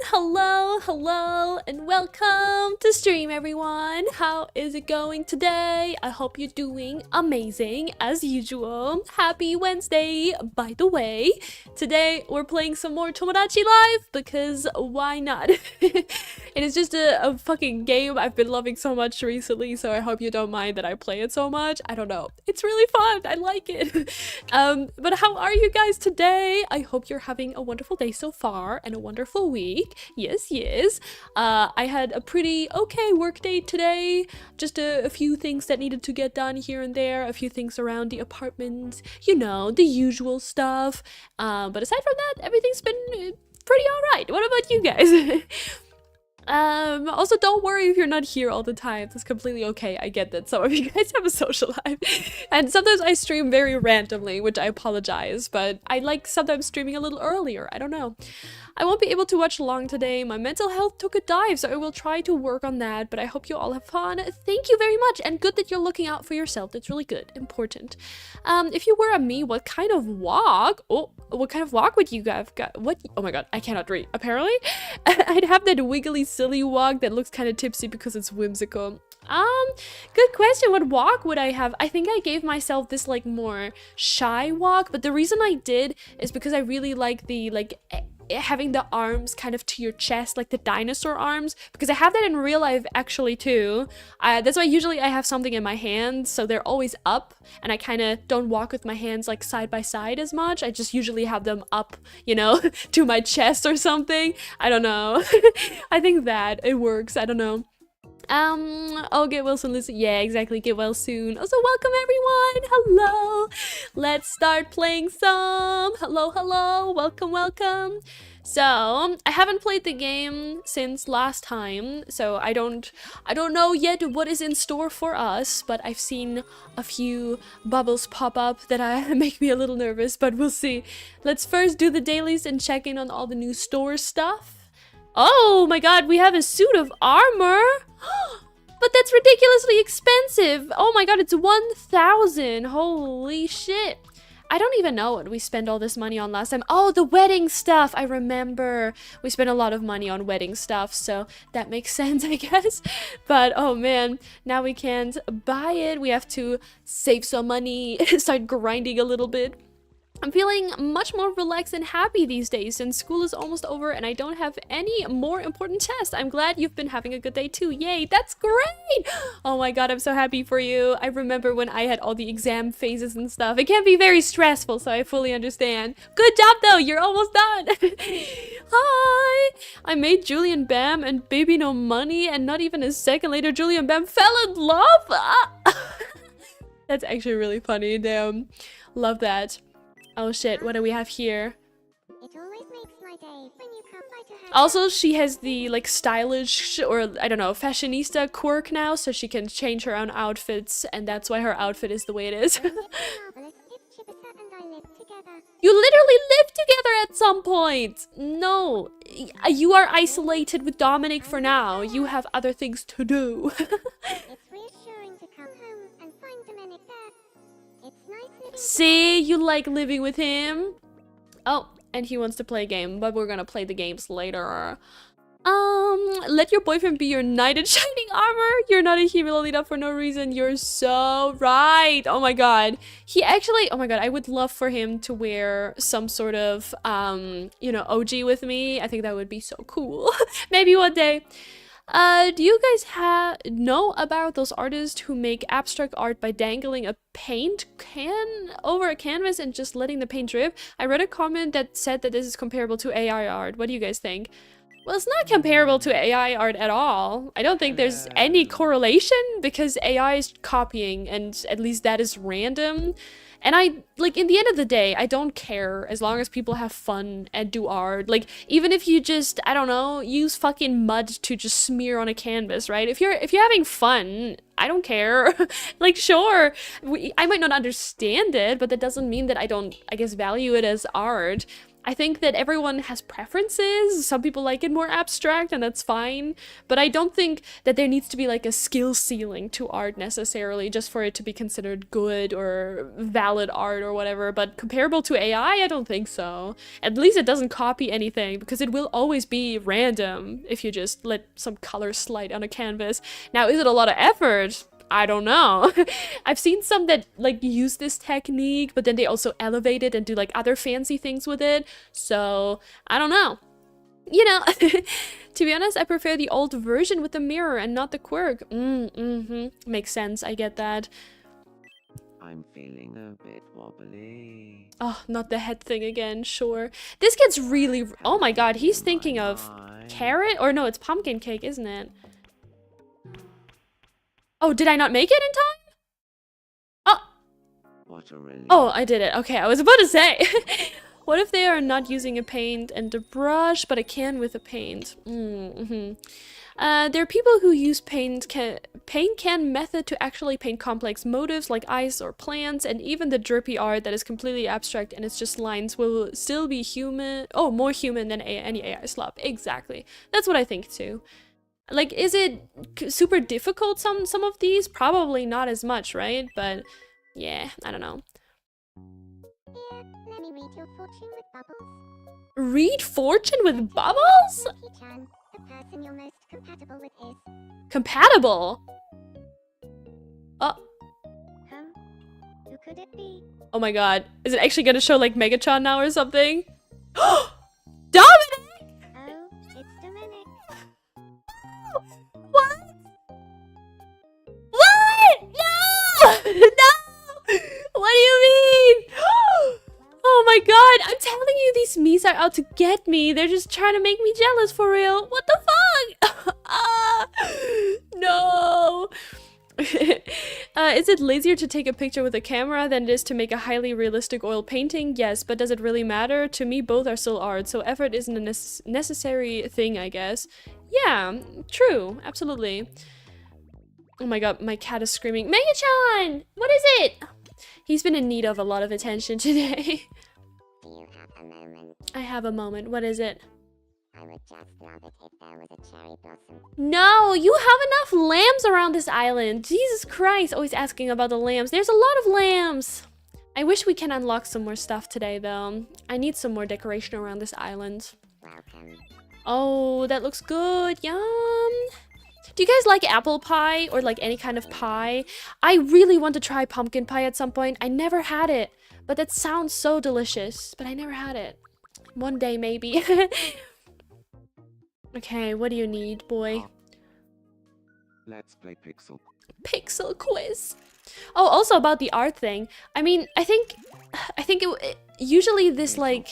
Hello, and welcome to stream, everyone. How is it going today? I hope you're doing amazing as usual. Happy Wednesday, by the way. Today we're playing some more Tomodachi Life because why not? It is just a fucking game I've been loving so much recently, so I hope you don't mind that I play it so much. I don't know. It's really fun. I like it. But how are you guys today? I hope you're having a wonderful day so far and a wonderful week. Yes. I had a pretty okay work day today. Just a few things that needed to get done here and there. A few things around the apartment. You know, the usual stuff. But aside from that, everything's been pretty alright. What about you guys? Also don't worry if you're not here all the time. That's completely okay. I get that some of you guys have a social life. And sometimes I stream very randomly, which I apologize, but I like sometimes streaming a little earlier. I don't know. I won't be able to watch long today. My mental health took a dive, so I will try to work on that, but I hope you all have fun. Thank you very much, and good that you're looking out for yourself. That's really good. Important. If you were a me, what kind of walk? Oh, what kind of walk would you have got? What? Oh my god, I cannot read. Apparently, I'd have that wiggly, silly walk that looks kind of tipsy because it's whimsical. Good question. What walk would I have? I think I gave myself this like more shy walk, but the reason I did is because I really like the having the arms kind of to your chest, like the dinosaur arms, because I have that in real life actually too. That's why usually I have something in my hands, so they're always up, and I kind of don't walk with my hands like side by side as much. I just usually have them up, you know, to my chest or something. I don't know. I think that it works. I don't know. Oh, get well soon, listen. Yeah, exactly, get well soon. Also, welcome everyone. Hello. Let's start playing some. Hello, welcome. So, I haven't played the game since last time, so I don't know yet what is in store for us, but I've seen a few bubbles pop up that make me a little nervous, but we'll see. Let's first do the dailies and check in on all the new store stuff. Oh my god, we have a suit of armor! But that's ridiculously expensive! Oh my god, it's 1,000! Holy shit! I don't even know what we spent all this money on last time. Oh, the wedding stuff! I remember. We spent a lot of money on wedding stuff, so that makes sense, I guess. But, oh man, now we can't buy it. We have to save some money, start grinding a little bit. I'm feeling much more relaxed and happy these days since school is almost over and I don't have any more important tests. I'm glad you've been having a good day too. Yay, that's great! Oh my god, I'm so happy for you. I remember when I had all the exam phases and stuff. It can be very stressful, so I fully understand. Good job though, you're almost done! Hi! I made Julian Bam and Baby No Money, and not even a second later Julian Bam fell in love! That's actually really funny, damn. Love that. Oh shit, what do we have here? It always makes my day when you come by to have. Also, she has the like stylish or I don't know, fashionista quirk now, so she can change her own outfits, and that's why her outfit is the way it is. Marvelous if Chibisa and I live together. You literally live together at some point! No, you are isolated with Dominic for now. You have other things to do. It's reassuring to come home and find Dominic there. It's nice living. See, you like living with him? Oh, and he wants to play a game, but we're gonna play the games later. Let your boyfriend be your knight in shining armor. You're not a hero Lolita for no reason. You're so right. Oh my god. He actually, oh my god, I would love for him to wear some sort of, you know, OG with me. I think that would be so cool. Maybe one day. Do you guys know about those artists who make abstract art by dangling a paint can over a canvas and just letting the paint drip? I read a comment that said that this is comparable to AI art. What do you guys think? Well, it's not comparable to AI art at all. I don't think there's any correlation because AI is copying, and at least that is random. And I, like, in the end of the day, I don't care as long as people have fun and do art. Like, even if you just, I don't know, use fucking mud to just smear on a canvas, right? If you're having fun, I don't care. Like, sure, I might not understand it, but that doesn't mean that I don't, I guess, value it as art. I think that everyone has preferences. Some people like it more abstract, and that's fine. But I don't think that there needs to be like a skill ceiling to art necessarily just for it to be considered good or valid art or whatever. But comparable to AI, I don't think so. At least it doesn't copy anything, because it will always be random if you just let some color slide on a canvas. Now, is it a lot of effort? I don't know. I've seen some that like use this technique, but then they also elevate it and do like other fancy things with it. So I don't know. You know, to be honest, I prefer the old version with the mirror and not the quirk. Makes sense. I get that. I'm feeling a bit wobbly. Oh, not the head thing again. Sure. This gets really. Oh my god, he's thinking of carrot? Or no, it's pumpkin cake, isn't it? Oh, did I not make it in time? Oh. What a relief. Oh, I did it. Okay, I was about to say. What if they are not using a paint and a brush, but a can with a paint? There are people who use paint can method to actually paint complex motifs like ice or plants, and even the drippy art that is completely abstract and it's just lines will still be human. Oh, more human than any AI slop. Exactly. That's what I think too. Like, is it super difficult, some of these? Probably not as much, right? But, yeah, I don't know. Here, let me read your fortune with bubbles. Read fortune with bubbles? Nikki-chan, the person you're most compatible with is... Compatible? Oh. Huh? Who could it be? Oh my god. Is it actually gonna show, like, Megatron now or something? Dominic! Oh, it's Dominic. What? What? No! No! What do you mean? Oh my god, I'm telling you, these Miis are out to get me. They're just trying to make me jealous for real. What the fuck? No. Is it lazier to take a picture with a camera than it is to make a highly realistic oil painting? Yes, but does it really matter? To me, both are still art, so effort isn't a necessary thing, I guess. Yeah, true, absolutely. Oh my god, my cat is screaming. Mega-chan! What is it? He's been in need of a lot of attention today. Do you have a moment? I have a moment. What is it? I would just love it if there was a cherry blossom. No, you have enough lambs around this island. Jesus Christ, always asking about the lambs. There's a lot of lambs. I wish we can unlock some more stuff today, though. I need some more decoration around this island. Welcome. Oh, that looks good. Yum. Do you guys like apple pie or like any kind of pie? I really want to try pumpkin pie at some point. I never had it, but that sounds so delicious, but I never had it. One day, maybe. Okay, what do you need, boy? Let's play Pixel. Pixel quiz. Oh, also about the art thing. I mean, I think usually this like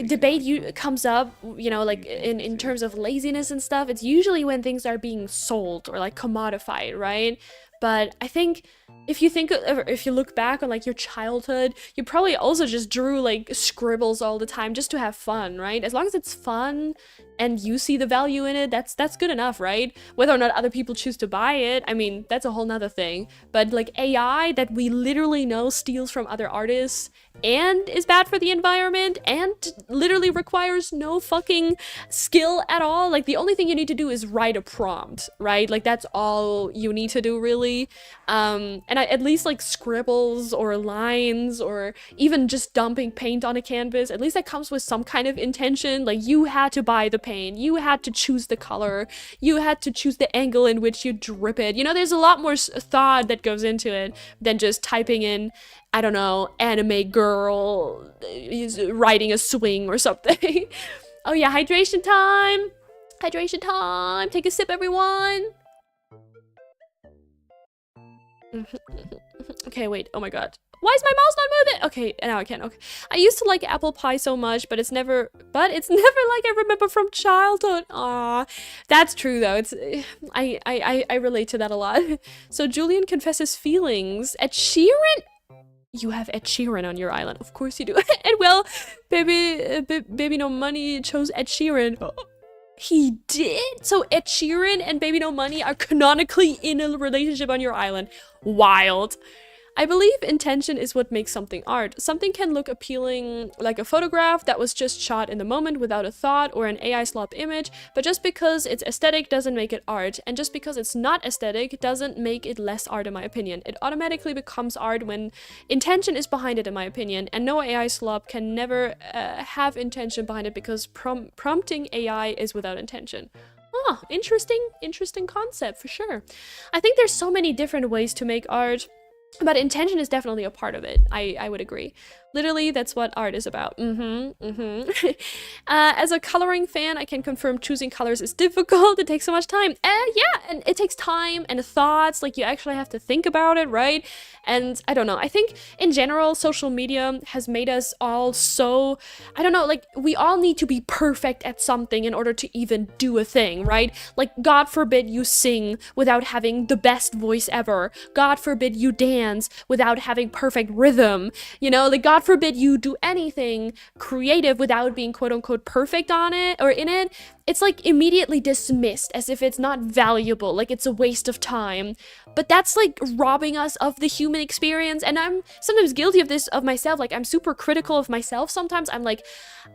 debate comes up, you know, like in terms of laziness and stuff. It's usually when things are being sold or like commodified, right? But I think if you look back on like your childhood, you probably also just drew like scribbles all the time just to have fun, right? As long as it's fun and you see the value in it, that's good enough, right? Whether or not other people choose to buy it, I mean, that's a whole nother thing. But like AI that we literally know steals from other artists and is bad for the environment and literally requires no fucking skill at all. Like the only thing you need to do is write a prompt, right? Like that's all you need to do really. And at least like scribbles or lines or even just dumping paint on a canvas, at least that comes with some kind of intention. Like you had to buy the paint, you had to choose the color, you had to choose the angle in which you drip it. You know, there's a lot more thought that goes into it than just typing in, I don't know, anime girl is riding a swing or something. Oh yeah, hydration time! Hydration time! Take a sip, everyone! Okay, wait, oh my god. Why is my mouse not moving? Okay, now I can. Okay, I used to like apple pie so much, but it's never like I remember from childhood. Aw, that's true though. It's I relate to that a lot. So Julian confesses feelings. Ed Sheeran. You have Ed Sheeran on your island, of course you do. And well, baby no money chose Ed Sheeran. He did? So Ed Sheeran and Baby No Money are canonically in a relationship on your island. Wild. I believe intention is what makes something art. Something can look appealing like a photograph that was just shot in the moment without a thought, or an AI slop image, but just because it's aesthetic doesn't make it art, and just because it's not aesthetic doesn't make it less art in my opinion. It automatically becomes art when intention is behind it in my opinion, and no AI slop can never have intention behind it because prompting AI is without intention. Oh, interesting concept for sure. I think there's so many different ways to make art, but intention is definitely a part of it. I would agree. Literally, that's what art is about. As a coloring fan, I can confirm choosing colors is difficult. It takes so much time. Yeah, and it takes time and thoughts. Like, you actually have to think about it, right? And I don't know. I think, in general, social media has made us all so... I don't know, like, we all need to be perfect at something in order to even do a thing, right? Like, God forbid you sing without having the best voice ever. God forbid you dance without having perfect rhythm. You know, like, God forbid you do anything creative without being quote-unquote perfect on it or in it. It's like immediately dismissed as if it's not valuable, like it's a waste of time. But that's like robbing us of the human experience, and I'm sometimes guilty of this of myself. Like, I'm super critical of myself sometimes. I'm like,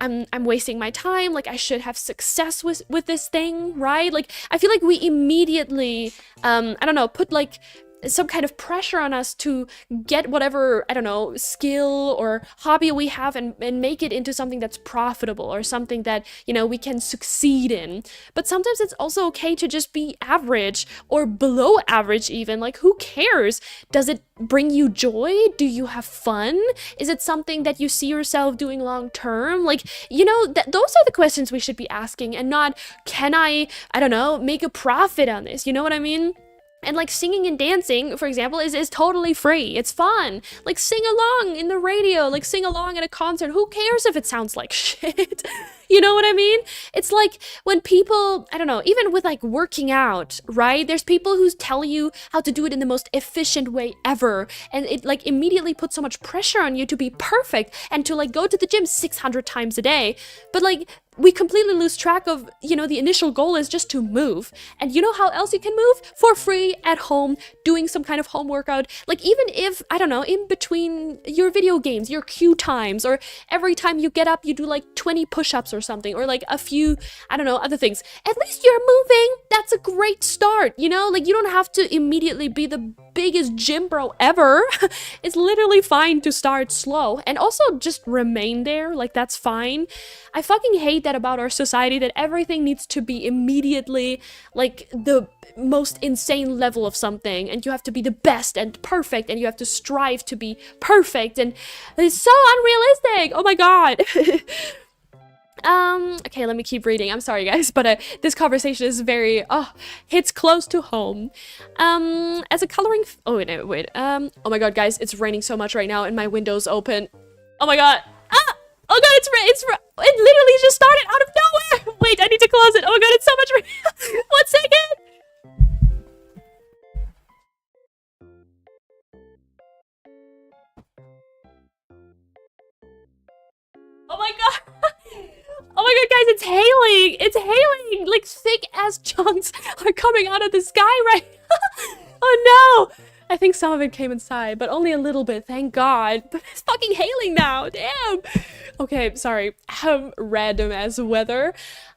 I'm wasting my time, like I should have success with this thing, right? Like, I feel like we immediately I don't know, put like some kind of pressure on us to get whatever, I don't know, skill or hobby we have and make it into something that's profitable or something that, you know, we can succeed in. But sometimes it's also okay to just be average or below average even. Like, who cares? Does it bring you joy? Do you have fun? Is it something that you see yourself doing long term? Like, you know, those are the questions we should be asking, and not, can I don't know, make a profit on this? You know what I mean? And like, singing and dancing, for example, is totally free. It's fun. Like, sing along in the radio, like sing along at a concert. Who cares if it sounds like shit? You know what I mean? It's like when people, I don't know, even with like working out, right? There's people who tell you how to do it in the most efficient way ever. And it like immediately puts so much pressure on you to be perfect and to like go to the gym 600 times a day. But like, we completely lose track of, you know, the initial goal is just to move. And you know how else you can move? For free, at home, doing some kind of home workout. Like, even if, I don't know, in between your video games, your queue times, or every time you get up, you do like 20 push-ups or something, or like a few, I don't know, other things. At least you're moving. That's a great start, you know? Like, you don't have to immediately be the biggest gym bro ever. It's literally fine to start slow and also just remain there. Like, that's fine. I fucking hate that about our society, that everything needs to be immediately like the most insane level of something, and you have to be the best and perfect, and you have to strive to be perfect, and it's so unrealistic. Oh my god. Okay, let me keep reading. I'm sorry, guys, but this conversation is very, hits close to home. As a coloring, oh my god, guys, it's raining so much right now, and my window's open. Oh my god. Oh god, it literally just started out of nowhere. Wait, I need to close it. Oh my god, it's so much rain. 1 second. Oh my god. Oh my god, guys, it's hailing! It's hailing! Like, thick ass chunks are coming out of the sky right Oh no! I think some of it came inside, but only a little bit, thank god. But it's fucking hailing now, damn! Okay, sorry. Random ass weather.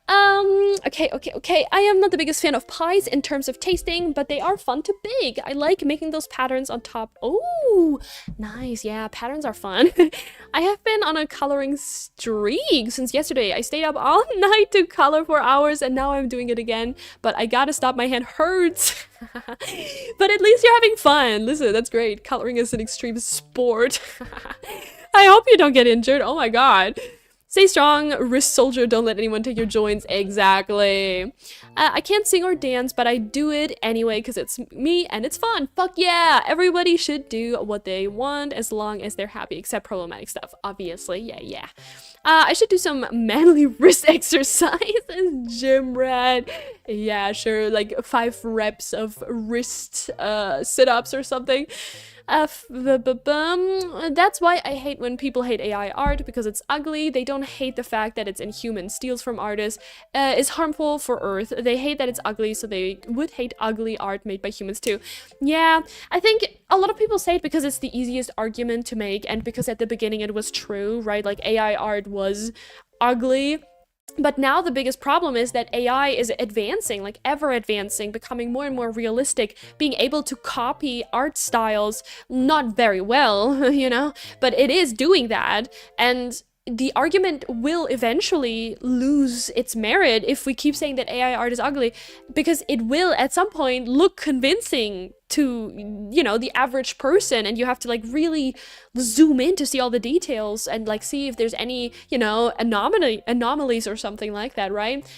Okay. I am not the biggest fan of pies in terms of tasting, but they are fun to bake. I like making those patterns on top. Oh, nice. Yeah, patterns are fun. I have been on a coloring streak since yesterday. I stayed up all night to color for hours, and now I'm doing it again. But I gotta stop, my hand hurts. But at least you're having fun. Listen, that's great. Coloring is an extreme sport. I hope you don't get injured. Oh my god. Stay strong, wrist soldier, don't let anyone take your joints. Exactly. I can't sing or dance, but I do it anyway because it's me and it's fun. Fuck yeah! Everybody should do what they want as long as they're happy, except problematic stuff, obviously. Yeah. I should do some manly wrist exercises. Gym rat. Yeah, sure, like 5 reps of wrist sit-ups or something. That's why I hate when people hate AI art, because it's ugly. They don't hate the fact that it's inhuman, steals from artists, is harmful for Earth. They hate that it's ugly, so they would hate ugly art made by humans too. Yeah, I think a lot of people say it because it's the easiest argument to make, and because at the beginning it was true, right? Like AI art was ugly. But now the biggest problem is that AI is advancing, like ever advancing, becoming more and more realistic, being able to copy art styles, not very well, you know, but it is doing that. And the argument will eventually lose its merit if we keep saying that AI art is ugly, because it will at some point look convincing to, you know, the average person, and you have to like really zoom in to see all the details and like see if there's any, you know, anomalies or something like that, right?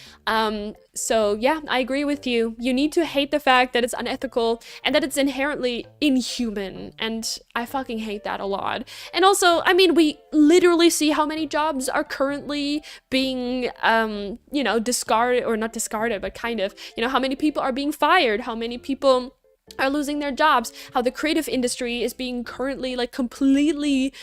So yeah, I agree with you. You need to hate the fact that it's unethical and that it's inherently inhuman, and I fucking hate that a lot. And also, I mean, we literally see how many jobs are currently being, you know, discarded, or not discarded, but kind of, you know, how many people are being fired, how many people are losing their jobs, how the creative industry is being currently like completely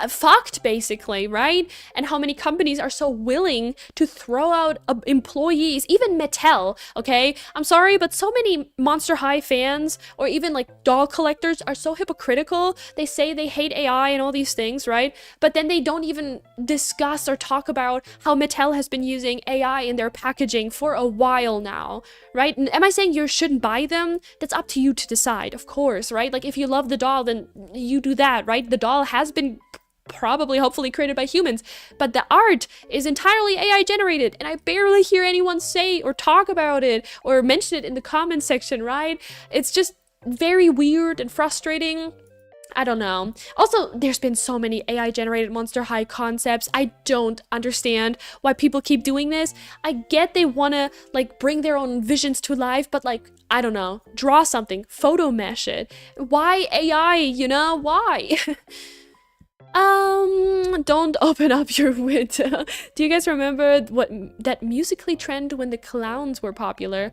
fucked, basically, right? And how many companies are so willing to throw out employees, even Mattel, okay? I'm sorry, but so many Monster High fans, or even like doll collectors, are so hypocritical. They say they hate AI and all these things, right? But then they don't even discuss or talk about how Mattel has been using AI in their packaging for a while now, right? And am I saying you shouldn't buy them? That's up to you to decide, of course, right? Like, if you love the doll, then you do that, right? The doll has been probably, hopefully, created by humans, but the art is entirely AI generated, and I barely hear anyone say or talk about it or mention it in the comments section, right? It's just very weird and frustrating. I don't know. Also, there's been so many AI generated Monster High concepts. I don't understand why people keep doing this. I get they want to like bring their own visions to life, but like, I don't know, draw something, photo mesh it. Why AI, you know? Why? Don't open up your window. Do you guys remember what that Musical.ly trend when the clowns were popular?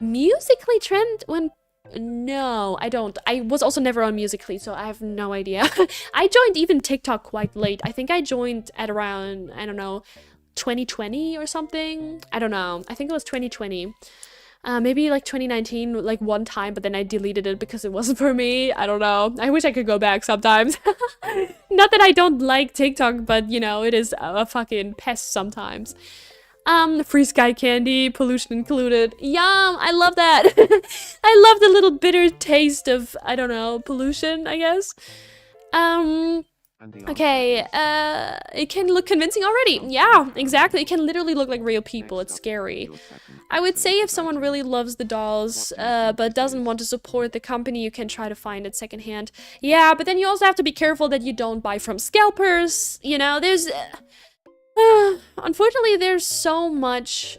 Musical.ly trend when... No, I don't. I was also never on Musical.ly, so I have no idea. I joined even TikTok quite late. I think I joined at around, I don't know, 2020 or something. I don't know. I think it was 2020. Maybe like 2019, like one time, but then I deleted it because it wasn't for me. I don't know. I wish I could go back sometimes. Not that I don't like TikTok, but you know, it is a fucking pest sometimes. Free sky candy, pollution included. Yum, I love that. I love the little bitter taste of, I don't know, pollution, I guess. Okay, it can look convincing already. Yeah, exactly. It can literally look like real people. It's scary. I would say if someone really loves the dolls, but doesn't want to support the company, you can try to find it secondhand. Yeah, but then you also have to be careful that you don't buy from scalpers. You know, there's... unfortunately, there's so much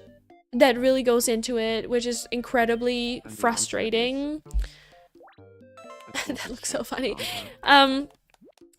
that really goes into it, which is incredibly frustrating. That looks so funny.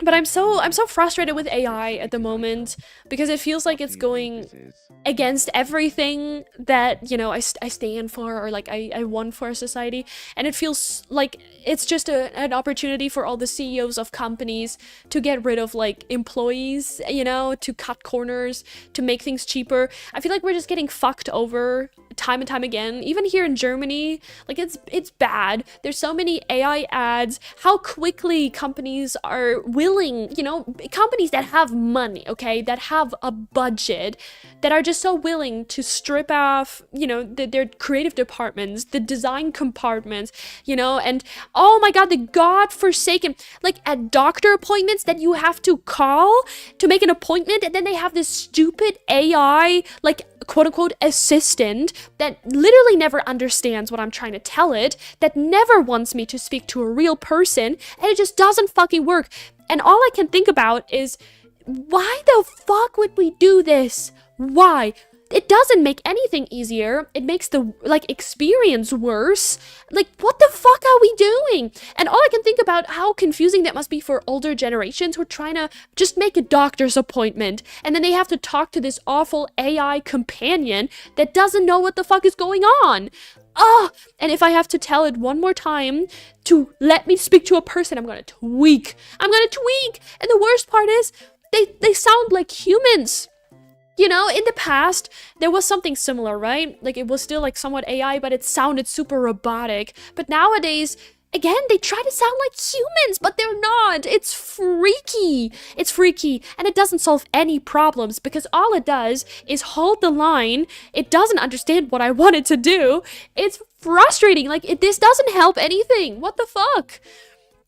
But I'm so frustrated with AI at the moment, because it feels like it's going against everything that, you know, I stand for, or like I want for a society. And it feels like it's just an opportunity for all the CEOs of companies to get rid of like employees, you know, to cut corners, to make things cheaper. I feel like we're just getting fucked over time and time again. Even here in Germany, like it's bad. There's so many AI ads. How quickly companies are willing, you know, companies that have money, okay, that have a budget, that are just so willing to strip off, you know, their creative departments, the design compartments, you know, and oh my god, the godforsaken, like at doctor appointments that you have to call to make an appointment, and then they have this stupid AI, like, quote-unquote assistant that literally never understands what I'm trying to tell it, that never wants me to speak to a real person, and it just doesn't fucking work. And all I can think about is, why the fuck would we do this? Why? It doesn't make anything easier. It makes the, like, experience worse. Like, what the fuck are we doing? And all I can think about how confusing that must be for older generations who are trying to just make a doctor's appointment, and then they have to talk to this awful AI companion that doesn't know what the fuck is going on. ah! And if I have to tell it one more time to let me speak to a person, I'm gonna tweak. I'm gonna tweak! And the worst part is, they sound like humans. You know, in the past, there was something similar, right? Like, it was still, like, somewhat AI, but it sounded super robotic. But nowadays, again, they try to sound like humans, but they're not. It's freaky. It's freaky, and it doesn't solve any problems, because all it does is hold the line. It doesn't understand what I want it to do. It's frustrating. Like, this doesn't help anything. What the fuck?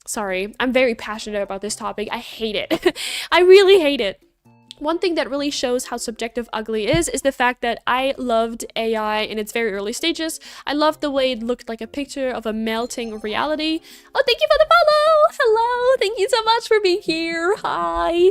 Sorry, I'm very passionate about this topic. I hate it. I really hate it. One thing that really shows how subjective ugly is the fact that I loved AI in its very early stages. I loved the way it looked like a picture of a melting reality. Oh, thank you for the follow! Hello! Thank you so much for being here. Hi!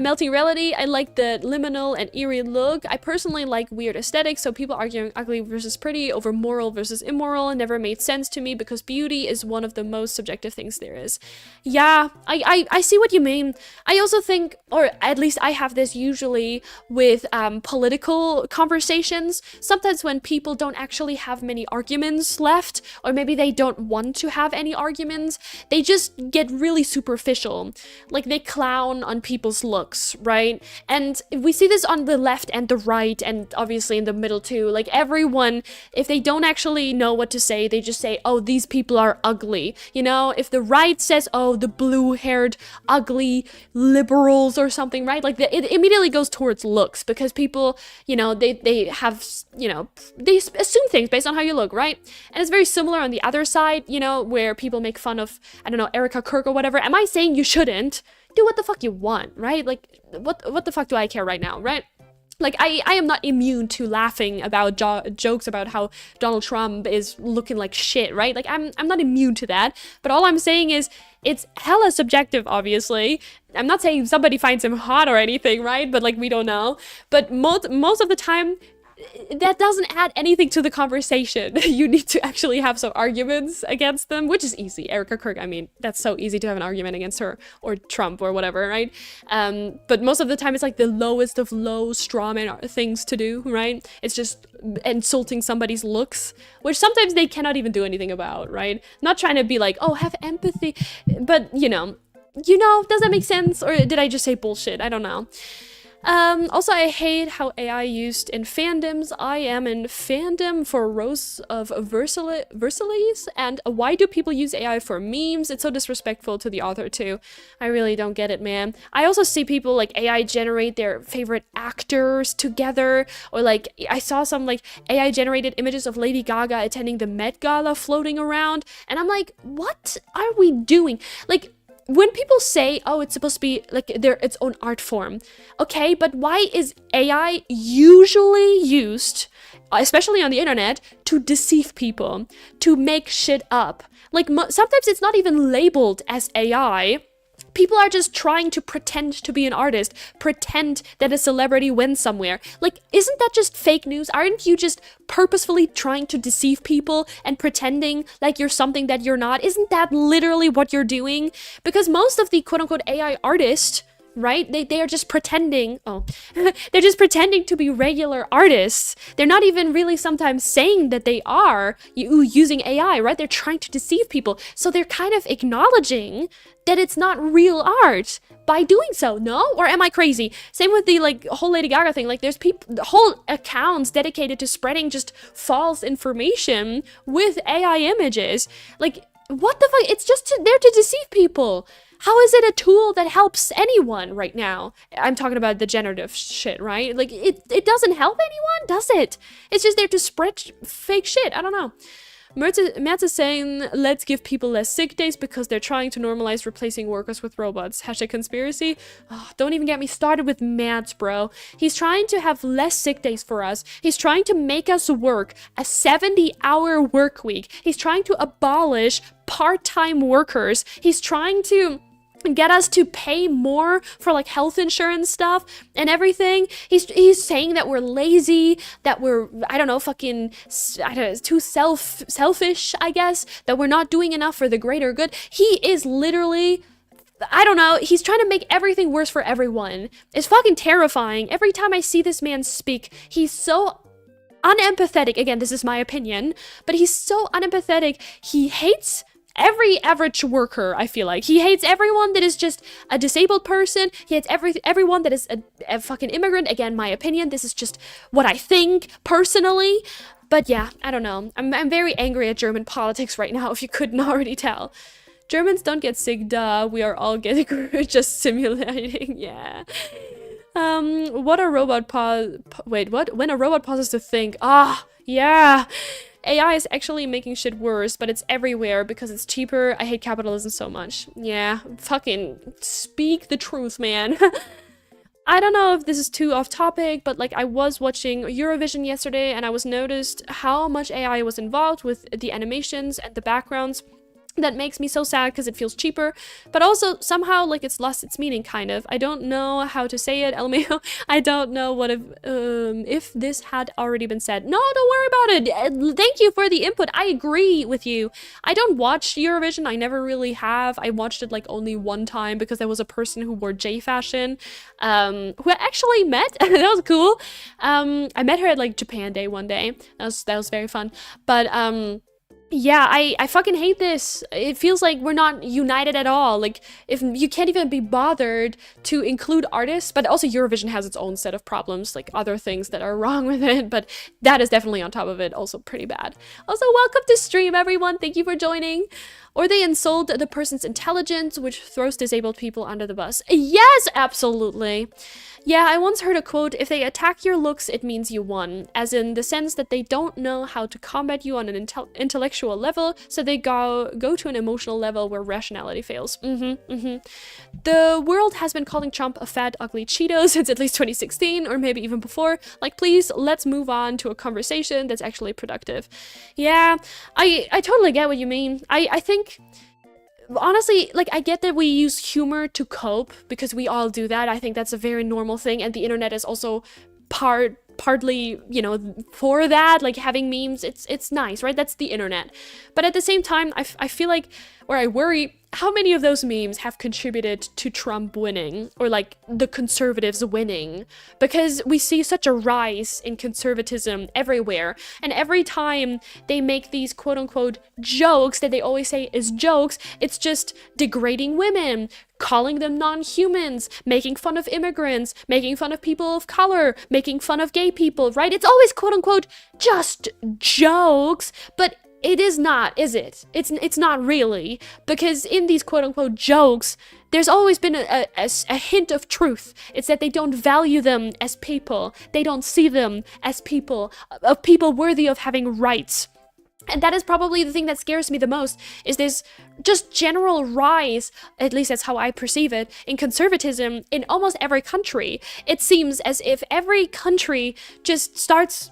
Melting reality. I like the liminal and eerie look. I personally like weird aesthetics, so people arguing ugly versus pretty over moral versus immoral never made sense to me, because beauty is one of the most subjective things there is. Yeah, I see what you mean. I also think, or at least I have this usually with political conversations. Sometimes when people don't actually have many arguments left, or maybe they don't want to have any arguments, they just get really superficial. Like, they clown on people's looks, right? And we see this on the left and the right, and obviously in the middle too. Like, everyone, if they don't actually know what to say, they just say, oh, these people are ugly. You know, if the right says, oh, the blue-haired ugly liberals or something, right? Like, it immediately goes towards looks, because people, you know, they have, you know, they assume things based on how you look, right? And it's very similar on the other side, you know, where people make fun of, I don't know, Erica Kirk or whatever. Am I saying you shouldn't? Do what the fuck you want, right? Like, what the fuck do I care right now, right? Like, I am not immune to laughing about jokes about how Donald Trump is looking like shit, right? Like, I'm not immune to that. But all I'm saying is, it's hella subjective, obviously. I'm not saying somebody finds him hot or anything, right? But, like, we don't know. But most of the time, that doesn't add anything to the conversation. You need to actually have some arguments against them, which is easy. Erica Kirk, I mean, that's so easy to have an argument against her, or Trump, or whatever, right? But most of the time, it's like the lowest of low strawman things to do, right? It's just insulting somebody's looks, which sometimes they cannot even do anything about, right? Not trying to be like, oh, have empathy, but, you know, does that make sense? Or did I just say bullshit? I don't know. Also, I hate how AI used in fandoms. I am in fandom for Rose of Versailles, and why do people use AI for memes? It's so disrespectful to the author too. I really don't get it, man. I also see people like AI generate their favorite actors together, or like I saw some like AI generated images of Lady Gaga attending the Met Gala floating around, and I'm like, what are we doing? Like, when people say, oh, it's supposed to be like its own art form, okay, but why is AI usually used, especially on the internet, to deceive people, to make shit up? Like, sometimes it's not even labeled as AI. People are just trying to pretend to be an artist, pretend that a celebrity went somewhere. Like, isn't that just fake news? Aren't you just purposefully trying to deceive people and pretending like you're something that you're not? Isn't that literally what you're doing? Because most of the quote-unquote AI artists, right? They are just pretending, they're just pretending to be regular artists. They're not even really sometimes saying that they are using AI, right? They're trying to deceive people. So they're kind of acknowledging that it's not real art by doing so, no? Or am I crazy? Same with the like whole Lady Gaga thing. Like, there's whole accounts dedicated to spreading just false information with AI images. Like, what the fuck? It's just there to deceive people. How is it a tool that helps anyone right now? I'm talking about the generative shit, right? Like, it doesn't help anyone, does it? It's just there to spread fake shit. I don't know. Matt is saying, let's give people less sick days because they're trying to normalize replacing workers with robots. Hashtag conspiracy. Oh, don't even get me started with Matt, bro. He's trying to have less sick days for us. He's trying to make us work a 70-hour work week. He's trying to abolish part-time workers. He's trying to get us to pay more for like health insurance stuff and everything. He's saying that we're lazy, that we're, I don't know, too selfish, I guess, that we're not doing enough for the greater good. He is literally, I don't know, he's trying to make everything worse for everyone. It's fucking terrifying. Every time I see this man speak, he's so unempathetic. Again, this is my opinion, but he's so unempathetic. He hates every average worker, I feel like. He hates everyone that is just a disabled person. He hates everyone that is a fucking immigrant. Again, my opinion. This is just what I think personally. But yeah, I don't know. I'm very angry at German politics right now, if you couldn't already tell. Germans don't get sick, duh. We are all getting just simulating. Yeah. What a robot wait, what? When a robot pauses to think. Ah, yeah. AI is actually making shit worse, but it's everywhere because it's cheaper. I hate capitalism so much. Yeah, fucking speak the truth, man. I don't know if this is too off topic, but like I was watching Eurovision yesterday and I was noticed how much AI was involved with the animations and the backgrounds. That makes me so sad because it feels cheaper, but also somehow like it's lost its meaning, kind of. I don't know how to say it, LMAO. I don't know what if this had already been said. No, don't worry about it. Thank you for the input. I agree with you. I don't watch Eurovision. I never really have. I watched it like only one time because there was a person who wore J fashion, who I actually met. That was cool. I met her at like Japan Day one day. That was very fun. But yeah, I fucking hate this. It feels like we're not united at all. Like, if you can't even be bothered to include artists, but also Eurovision has its own set of problems, like other things that are wrong with it, but that is definitely on top of it also pretty bad. Also, welcome to stream, everyone. Thank you for joining. Or they insult the person's intelligence, which throws disabled people under the bus. Yes, absolutely. Yeah, I once heard a quote, if they attack your looks, it means you won. As in the sense that they don't know how to combat you on an intellectual level, so they go to an emotional level where rationality fails. The world has been calling Trump a fat, ugly Cheeto since at least 2016, or maybe even before. Like, please, let's move on to a conversation that's actually productive. Yeah, I totally get what you mean. I think... honestly, like, I get that we use humor to cope because we all do that. I think that's a very normal thing, and the internet is also partly, you know, for that, like having memes. It's nice, right? That's the internet. But at the same time, I feel like, or I worry, how many of those memes have contributed to Trump winning, or like the conservatives winning? Because we see such a rise in conservatism everywhere, and every time they make these quote-unquote jokes that they always say is jokes, it's just degrading women, calling them non-humans, making fun of immigrants, making fun of people of color, making fun of gay people, right? It's always quote-unquote just jokes, but it is not, is it? It's not really, because in these quote-unquote jokes, there's always been a hint of truth. It's that they don't value them as people. They don't see them as people, of people worthy of having rights. And that is probably the thing that scares me the most, is this just general rise, at least that's how I perceive it, in conservatism in almost every country. It seems as if every country just starts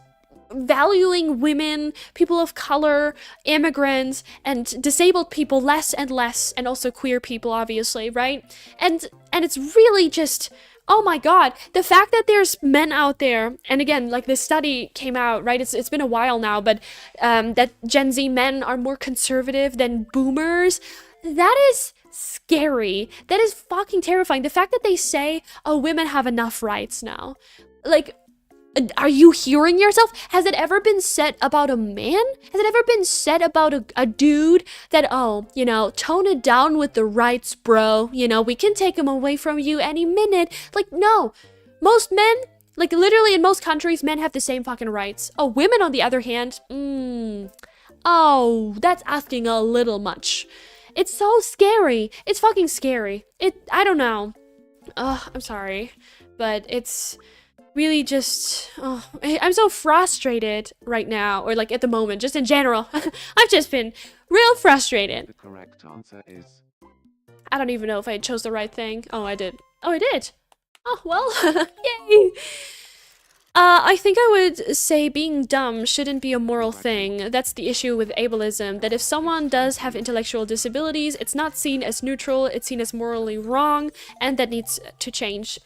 valuing women, people of color, immigrants, and disabled people less and less, and also queer people, obviously, right? And it's really just, oh my god, the fact that there's men out there, and again, like this study came out, right? It's been a while now, but that Gen Z men are more conservative than boomers, that is scary. That is fucking terrifying. The fact that they say, oh, women have enough rights now. Like, are you hearing yourself? Has it ever been said about a man? Has it ever been said about a dude that, oh, you know, tone it down with the rights, bro. You know, we can take them away from you any minute. Like, no. Most men, like literally in most countries, men have the same fucking rights. Oh, women on the other hand, oh, that's asking a little much. It's so scary. It's fucking scary. I don't know. I'm sorry. But it's... really just, I'm so frustrated right now, or like at the moment, just in general. I've just been real frustrated. The correct answer is... I don't even know if I chose the right thing. Oh, I did. Oh, I did. Oh, well, yay. I think I would say being dumb shouldn't be a moral thing. That's the issue with ableism, that if someone does have intellectual disabilities, it's not seen as neutral, it's seen as morally wrong, and that needs to change.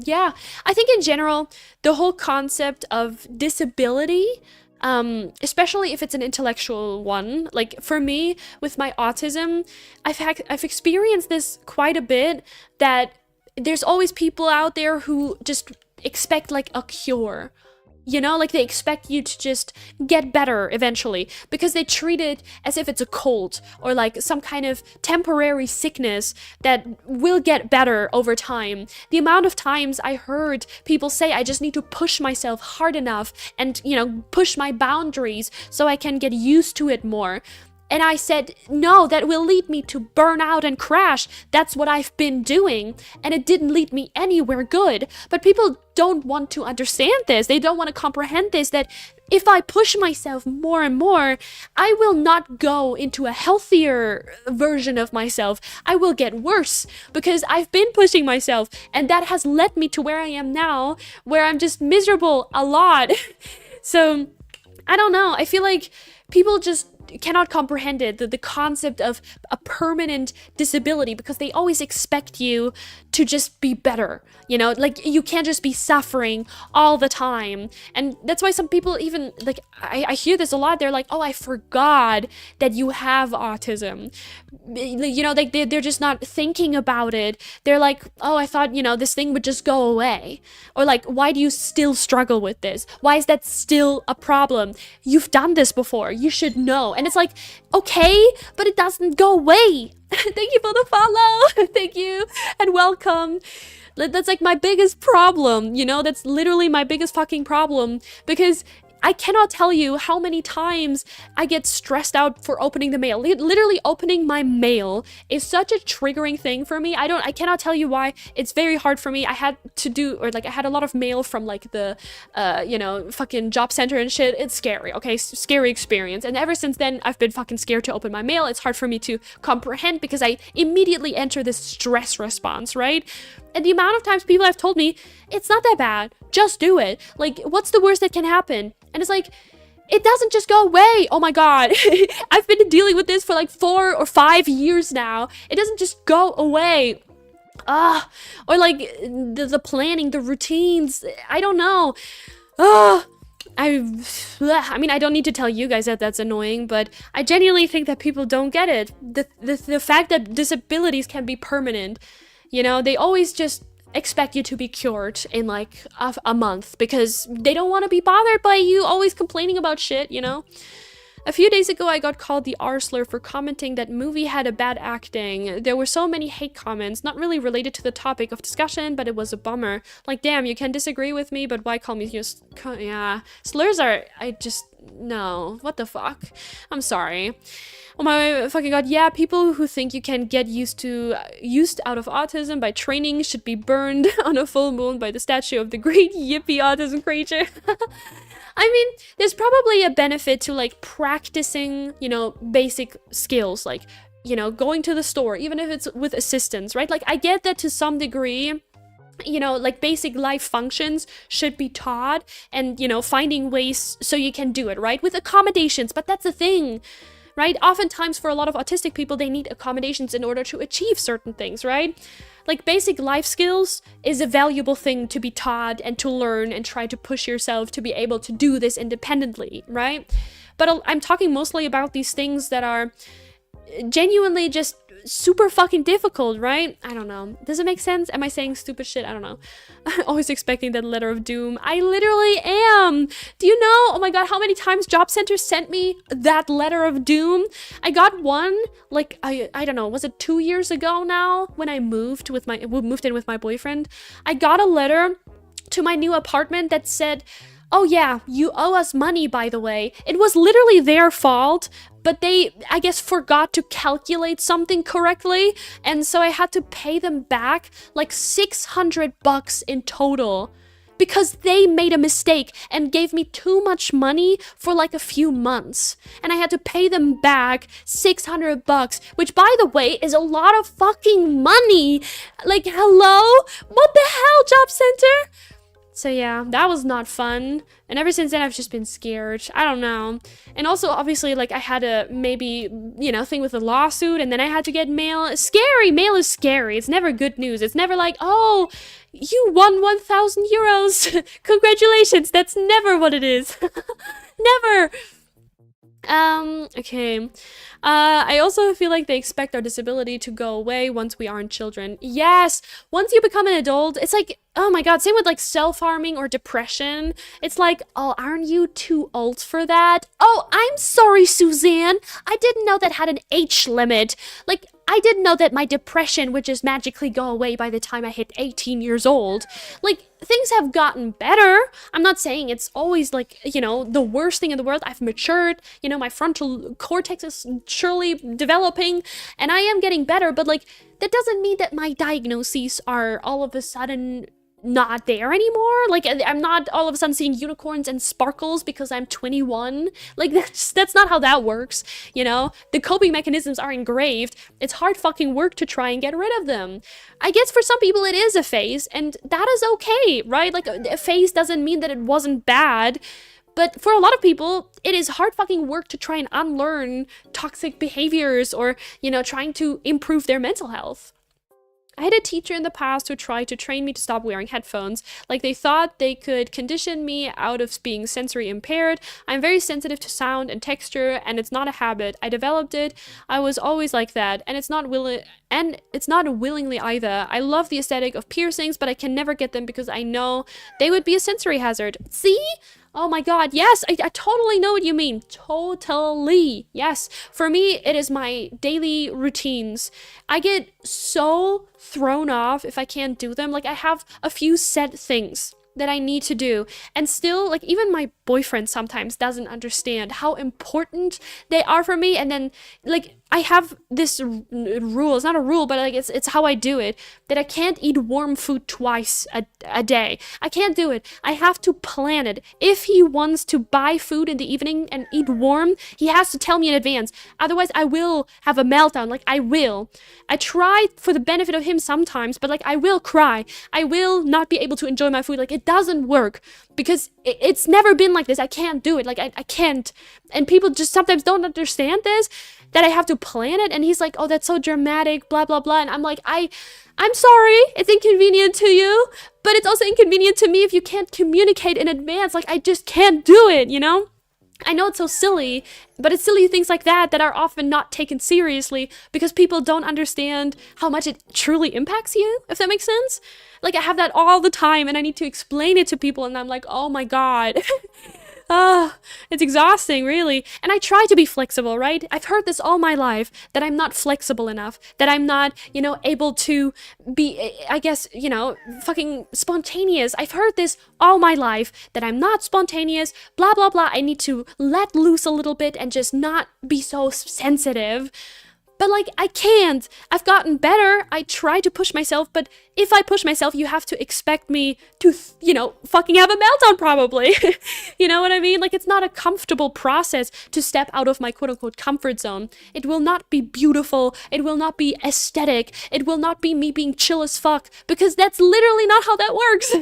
Yeah, I think in general, the whole concept of disability, especially if it's an intellectual one, like for me, with my autism, I've experienced this quite a bit, that there's always people out there who just expect like a cure. You know, like they expect you to just get better eventually because they treat it as if it's a cold or like some kind of temporary sickness that will get better over time. The amount of times I heard people say I just need to push myself hard enough and, you know, push my boundaries so I can get used to it more. And I said, no, that will lead me to burn out and crash. That's what I've been doing. And it didn't lead me anywhere good. But people don't want to understand this. They don't want to comprehend this, that if I push myself more and more, I will not go into a healthier version of myself. I will get worse because I've been pushing myself. And that has led me to where I am now, where I'm just miserable a lot. So, I don't know. I feel like people just cannot comprehend it, the concept of a permanent disability, because they always expect you to just be better, you know, like you can't just be suffering all the time. And that's why some people even, like, I hear this a lot, they're like, oh, I forgot that you have autism, you know, like they're just not thinking about it. They're like, oh, I thought, you know, this thing would just go away. Or like, why do you still struggle with this? Why is that still a problem? You've done this before, you should know. And it's like, okay, but it doesn't go away. Thank you for the follow. Thank you and welcome. That's like my biggest problem, you know, that's literally my biggest fucking problem, because I cannot tell you how many times I get stressed out for opening the mail. Literally opening my mail is such a triggering thing for me. I cannot tell you why. It's very hard for me. I had a lot of mail from like the, you know, fucking job center and shit. It's scary, okay? Scary experience. And ever since then, I've been fucking scared to open my mail. It's hard for me to comprehend because I immediately enter this stress response, right? And the amount of times people have told me, it's not that bad, just do it. Like, what's the worst that can happen? And it's like, it doesn't just go away. Oh my God. I've been dealing with this for like 4 or 5 years now. It doesn't just go away. Or like the planning, the routines. I don't know. I mean, I don't need to tell you guys that that's annoying, but I genuinely think that people don't get it. The fact that disabilities can be permanent. You know, they always just expect you to be cured in like a month because they don't want to be bothered by you always complaining about shit, you know? A few days ago, I got called the R-slur for commenting that movie had a bad acting. There were so many hate comments, not really related to the topic of discussion, but it was a bummer. Like, damn, you can disagree with me, but why call me just... Yeah. Slurs are... No. What the fuck? I'm sorry. Oh my fucking God. Yeah, people who think you can get used out of autism by training should be burned on a full moon by the statue of the great yippee autism creature. I mean, there's probably a benefit to like practicing, you know, basic skills, like, you know, going to the store, even if it's with assistance, right? Like, I get that to some degree, you know, like basic life functions should be taught and, you know, finding ways so you can do it, right? With accommodations, but that's the thing, right? Oftentimes for a lot of autistic people, they need accommodations in order to achieve certain things, right? Like, basic life skills is a valuable thing to be taught and to learn and try to push yourself to be able to do this independently, right? But I'm talking mostly about these things that are genuinely just super fucking difficult, right? I don't know. Does it make sense? Am I saying stupid shit? I don't know. I'm always expecting that letter of doom. I literally am. Do you know, oh my God, how many times Job Center sent me that letter of doom? I got one, like, I don't know, was it 2 years ago now when I moved in with my boyfriend? I got a letter to my new apartment that said, oh yeah, you owe us money, by the way. It was literally their fault, but they, I guess, forgot to calculate something correctly, and so I had to pay them back like $600 in total because they made a mistake and gave me too much money for like a few months, and I had to pay them back $600, which, by the way, is a lot of fucking money. Like, hello? What the hell, Job Center? So yeah, that was not fun. And ever since then, I've just been scared. I don't know. And also, obviously, like, I had a maybe, you know, thing with a lawsuit, and then I had to get mail. Scary! Mail is scary. It's never good news. It's never like, oh, you won 1,000 euros. Congratulations. That's never what it is. Never. Okay. I also feel like they expect our disability to go away once we aren't children. Yes, once you become an adult, it's like, oh my god, same with like self-harming or depression. It's like, oh, aren't you too old for that? Oh, I'm sorry, Suzanne. I didn't know that had an age limit. Like, I didn't know that my depression would just magically go away by the time I hit 18 years old. Like, things have gotten better. I'm not saying it's always like, you know, the worst thing in the world. I've matured, you know, my frontal cortex is surely developing, and I am getting better, but like, that doesn't mean that my diagnoses are all of a sudden not there anymore. Like, I'm not all of a sudden seeing unicorns and sparkles because I'm 21. Like, that's not how that works, you know? The coping mechanisms are engraved. It's hard fucking work to try and get rid of them. I guess for some people it is a phase, and that is okay, right? Like, a phase doesn't mean that it wasn't bad. But for a lot of people, it is hard fucking work to try and unlearn toxic behaviors or, you know, trying to improve their mental health. I had a teacher in the past who tried to train me to stop wearing headphones. Like, they thought they could condition me out of being sensory impaired. I'm very sensitive to sound and texture, and it's not a habit. I developed it. I was always like that, and it's not willingly either. I love the aesthetic of piercings, but I can never get them because I know they would be a sensory hazard. See? Oh my god, yes, I totally know what you mean. Totally. Yes. For me, it is my daily routines. I get so thrown off if I can't do them. Like, I have a few set things that I need to do. And still, like, even my boyfriend sometimes doesn't understand how important they are for me. And then, like, I have this rule. It's not a rule, but like it's how I do it, that I can't eat warm food twice a day. I can't do it. I have to plan it. If he wants to buy food in the evening and eat warm, he has to tell me in advance. Otherwise, I will have a meltdown. Like, I will. I try for the benefit of him sometimes, but like, I will cry. I will not be able to enjoy my food. Like, it doesn't work because it's never been like this. I can't do it. Like, I can't. And people just sometimes don't understand this, that I have to plan it. And he's like, oh, that's so dramatic, blah, blah, blah. And I'm like, I'm sorry, it's inconvenient to you, but it's also inconvenient to me if you can't communicate in advance. Like, I just can't do it, you know? I know it's so silly, but it's silly things like that that are often not taken seriously because people don't understand how much it truly impacts you, if that makes sense. Like, I have that all the time and I need to explain it to people and I'm like, oh my god. It's exhausting, really. And I try to be flexible, right? I've heard this all my life, that I'm not flexible enough, that I'm not, you know, able to be, I guess, you know, fucking spontaneous. I've heard this all my life, that I'm not spontaneous, blah, blah, blah. I need to let loose a little bit and just not be so sensitive. But like, I can't. I've gotten better. I try to push myself, but if I push myself, you have to expect me to, you know, fucking have a meltdown probably. You know what I mean? Like, it's not a comfortable process to step out of my quote-unquote comfort zone. It will not be beautiful. It will not be aesthetic. It will not be me being chill as fuck, because that's literally not how that works.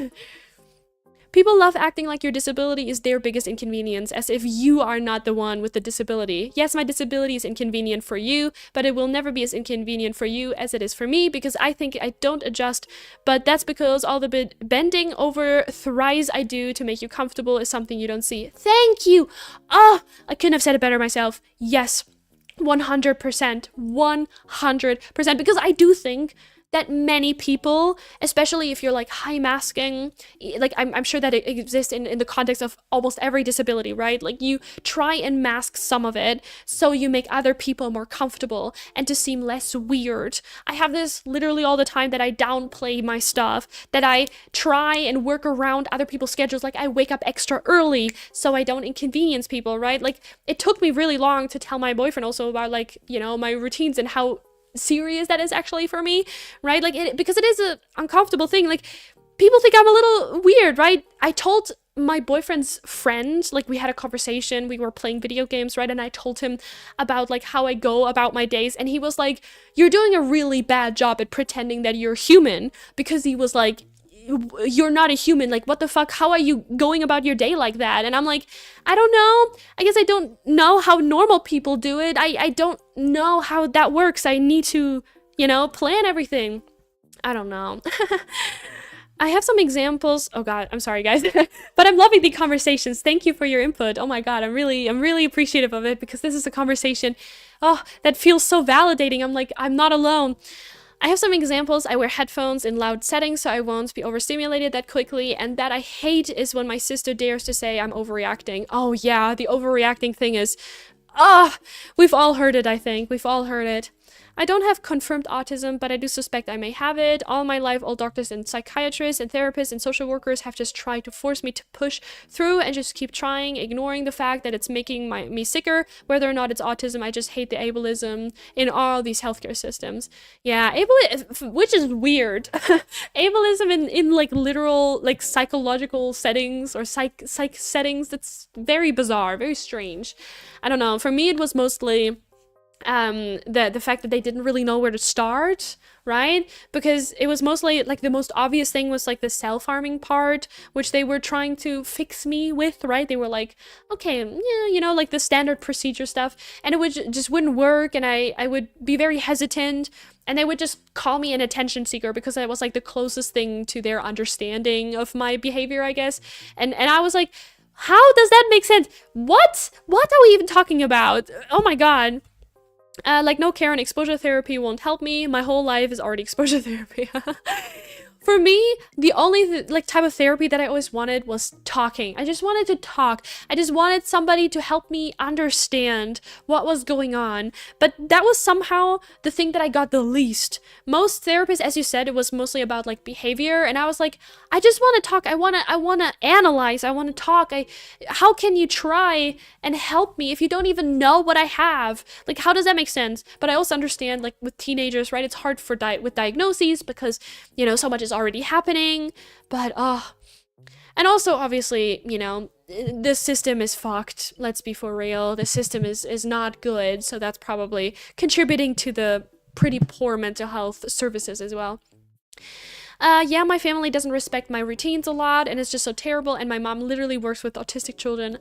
People love acting like your disability is their biggest inconvenience, as if you are not the one with the disability. Yes, my disability is inconvenient for you, but it will never be as inconvenient for you as it is for me, because I think I don't adjust, but that's because all the bending over thrice I do to make you comfortable is something you don't see. Thank you! Oh, I couldn't have said it better myself. Yes, 100%. 100%. Because I do think that many people, especially if you're like high masking, like I'm sure that it exists in the context of almost every disability, right? Like, you try and mask some of it so you make other people more comfortable and to seem less weird. I have this literally all the time, that I downplay my stuff, that I try and work around other people's schedules. Like, I wake up extra early so I don't inconvenience people, right? Like, it took me really long to tell my boyfriend also about, like, you know, my routines and how serious that is actually for me, right? Like, because it is a uncomfortable thing. Like, people think I'm a little weird, right? I told my boyfriend's friend, like, we had a conversation, we were playing video games, right? And I told him about like how I go about my days, and he was like, you're doing a really bad job at pretending that you're human, because he was like, you're not a human, like, what the fuck, how are you going about your day like that? And I'm like, I don't know, I guess I don't know how normal people do it. I don't know how that works. I need to, you know, plan everything. I don't know. I have some examples. Oh god, I'm sorry guys. But I'm loving the conversations. Thank you for your input. Oh my god, I'm really appreciative of it, because this is a conversation oh, that feels so validating. I'm like, I'm not alone. I have some examples. I wear headphones in loud settings so I won't be overstimulated that quickly, and that I hate is when my sister dares to say I'm overreacting. Oh yeah, the overreacting thing is, we've all heard it, I think. We've all heard it. I don't have confirmed autism, but I do suspect I may have it. All my life, all doctors and psychiatrists and therapists and social workers have just tried to force me to push through and just keep trying, ignoring the fact that it's making me sicker. Whether or not it's autism, I just hate the ableism in all these healthcare systems. Yeah, which is weird. Ableism in like literal, like psychological settings or psych settings, that's very bizarre, very strange. I don't know. For me, it was mostly the fact that they didn't really know where to start, right? Because it was mostly like the most obvious thing was like the self-harming part, which they were trying to fix me with, right? They were like, okay, yeah, you know, like the standard procedure stuff, and it would just wouldn't work, and I would be very hesitant, and they would just call me an attention seeker because I was like the closest thing to their understanding of my behavior, I guess. And I was like, how does that make sense? What are we even talking about? Oh my god. Like, no, Karen, exposure therapy won't help me. My whole life is already exposure therapy. For me, the only like type of therapy that I always wanted was talking. I just wanted to talk. I just wanted somebody to help me understand what was going on. But that was somehow the thing that I got the least. Most therapists, as you said, it was mostly about like behavior, and I was like, I just want to talk. I want to analyze. I want to talk. How can you try and help me if you don't even know what I have? Like, how does that make sense? But I also understand, like with teenagers, right? It's hard for with diagnoses because, you know, so much is already happening. But and also obviously, you know, the system is fucked. Let's be for real. The system is not good, so that's probably contributing to the pretty poor mental health services as well. Yeah, my family doesn't respect my routines a lot, and it's just so terrible, and my mom literally works with autistic children.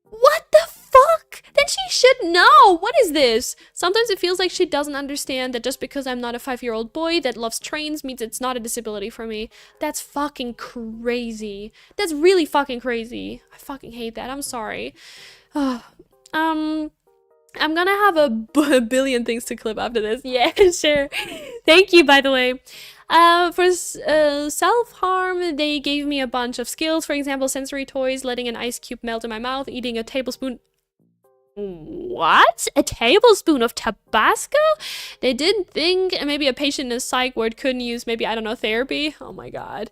What the fuck? Then she should know. What is this? Sometimes it feels like she doesn't understand that just because I'm not a 5-year-old boy that loves trains means it's not a disability for me. That's fucking crazy. That's really fucking crazy. I fucking hate that. I'm sorry. I'm gonna have a billion things to clip after this. Yeah, sure. Thank you, by the way. For self-harm, they gave me a bunch of skills. For example, sensory toys, letting an ice cube melt in my mouth, eating a tablespoon. What? A tablespoon of Tabasco? They didn't think maybe a patient in a psych ward couldn't use maybe, I don't know, therapy? Oh my god.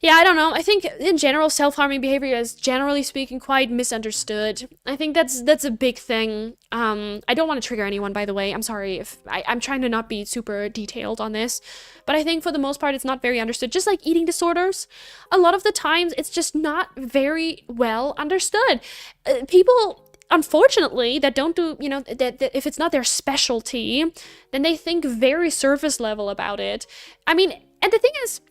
Yeah, I don't know. I think in general, self-harming behavior is generally speaking quite misunderstood. I think that's a big thing. I don't want to trigger anyone, by the way. I'm sorry if I'm trying to not be super detailed on this, but I think for the most part, it's not very understood. Just like eating disorders, a lot of the times it's just not very well understood. People, unfortunately, that don't do, you know, that if it's not their specialty, then they think very surface level about it. I mean, and the thing is,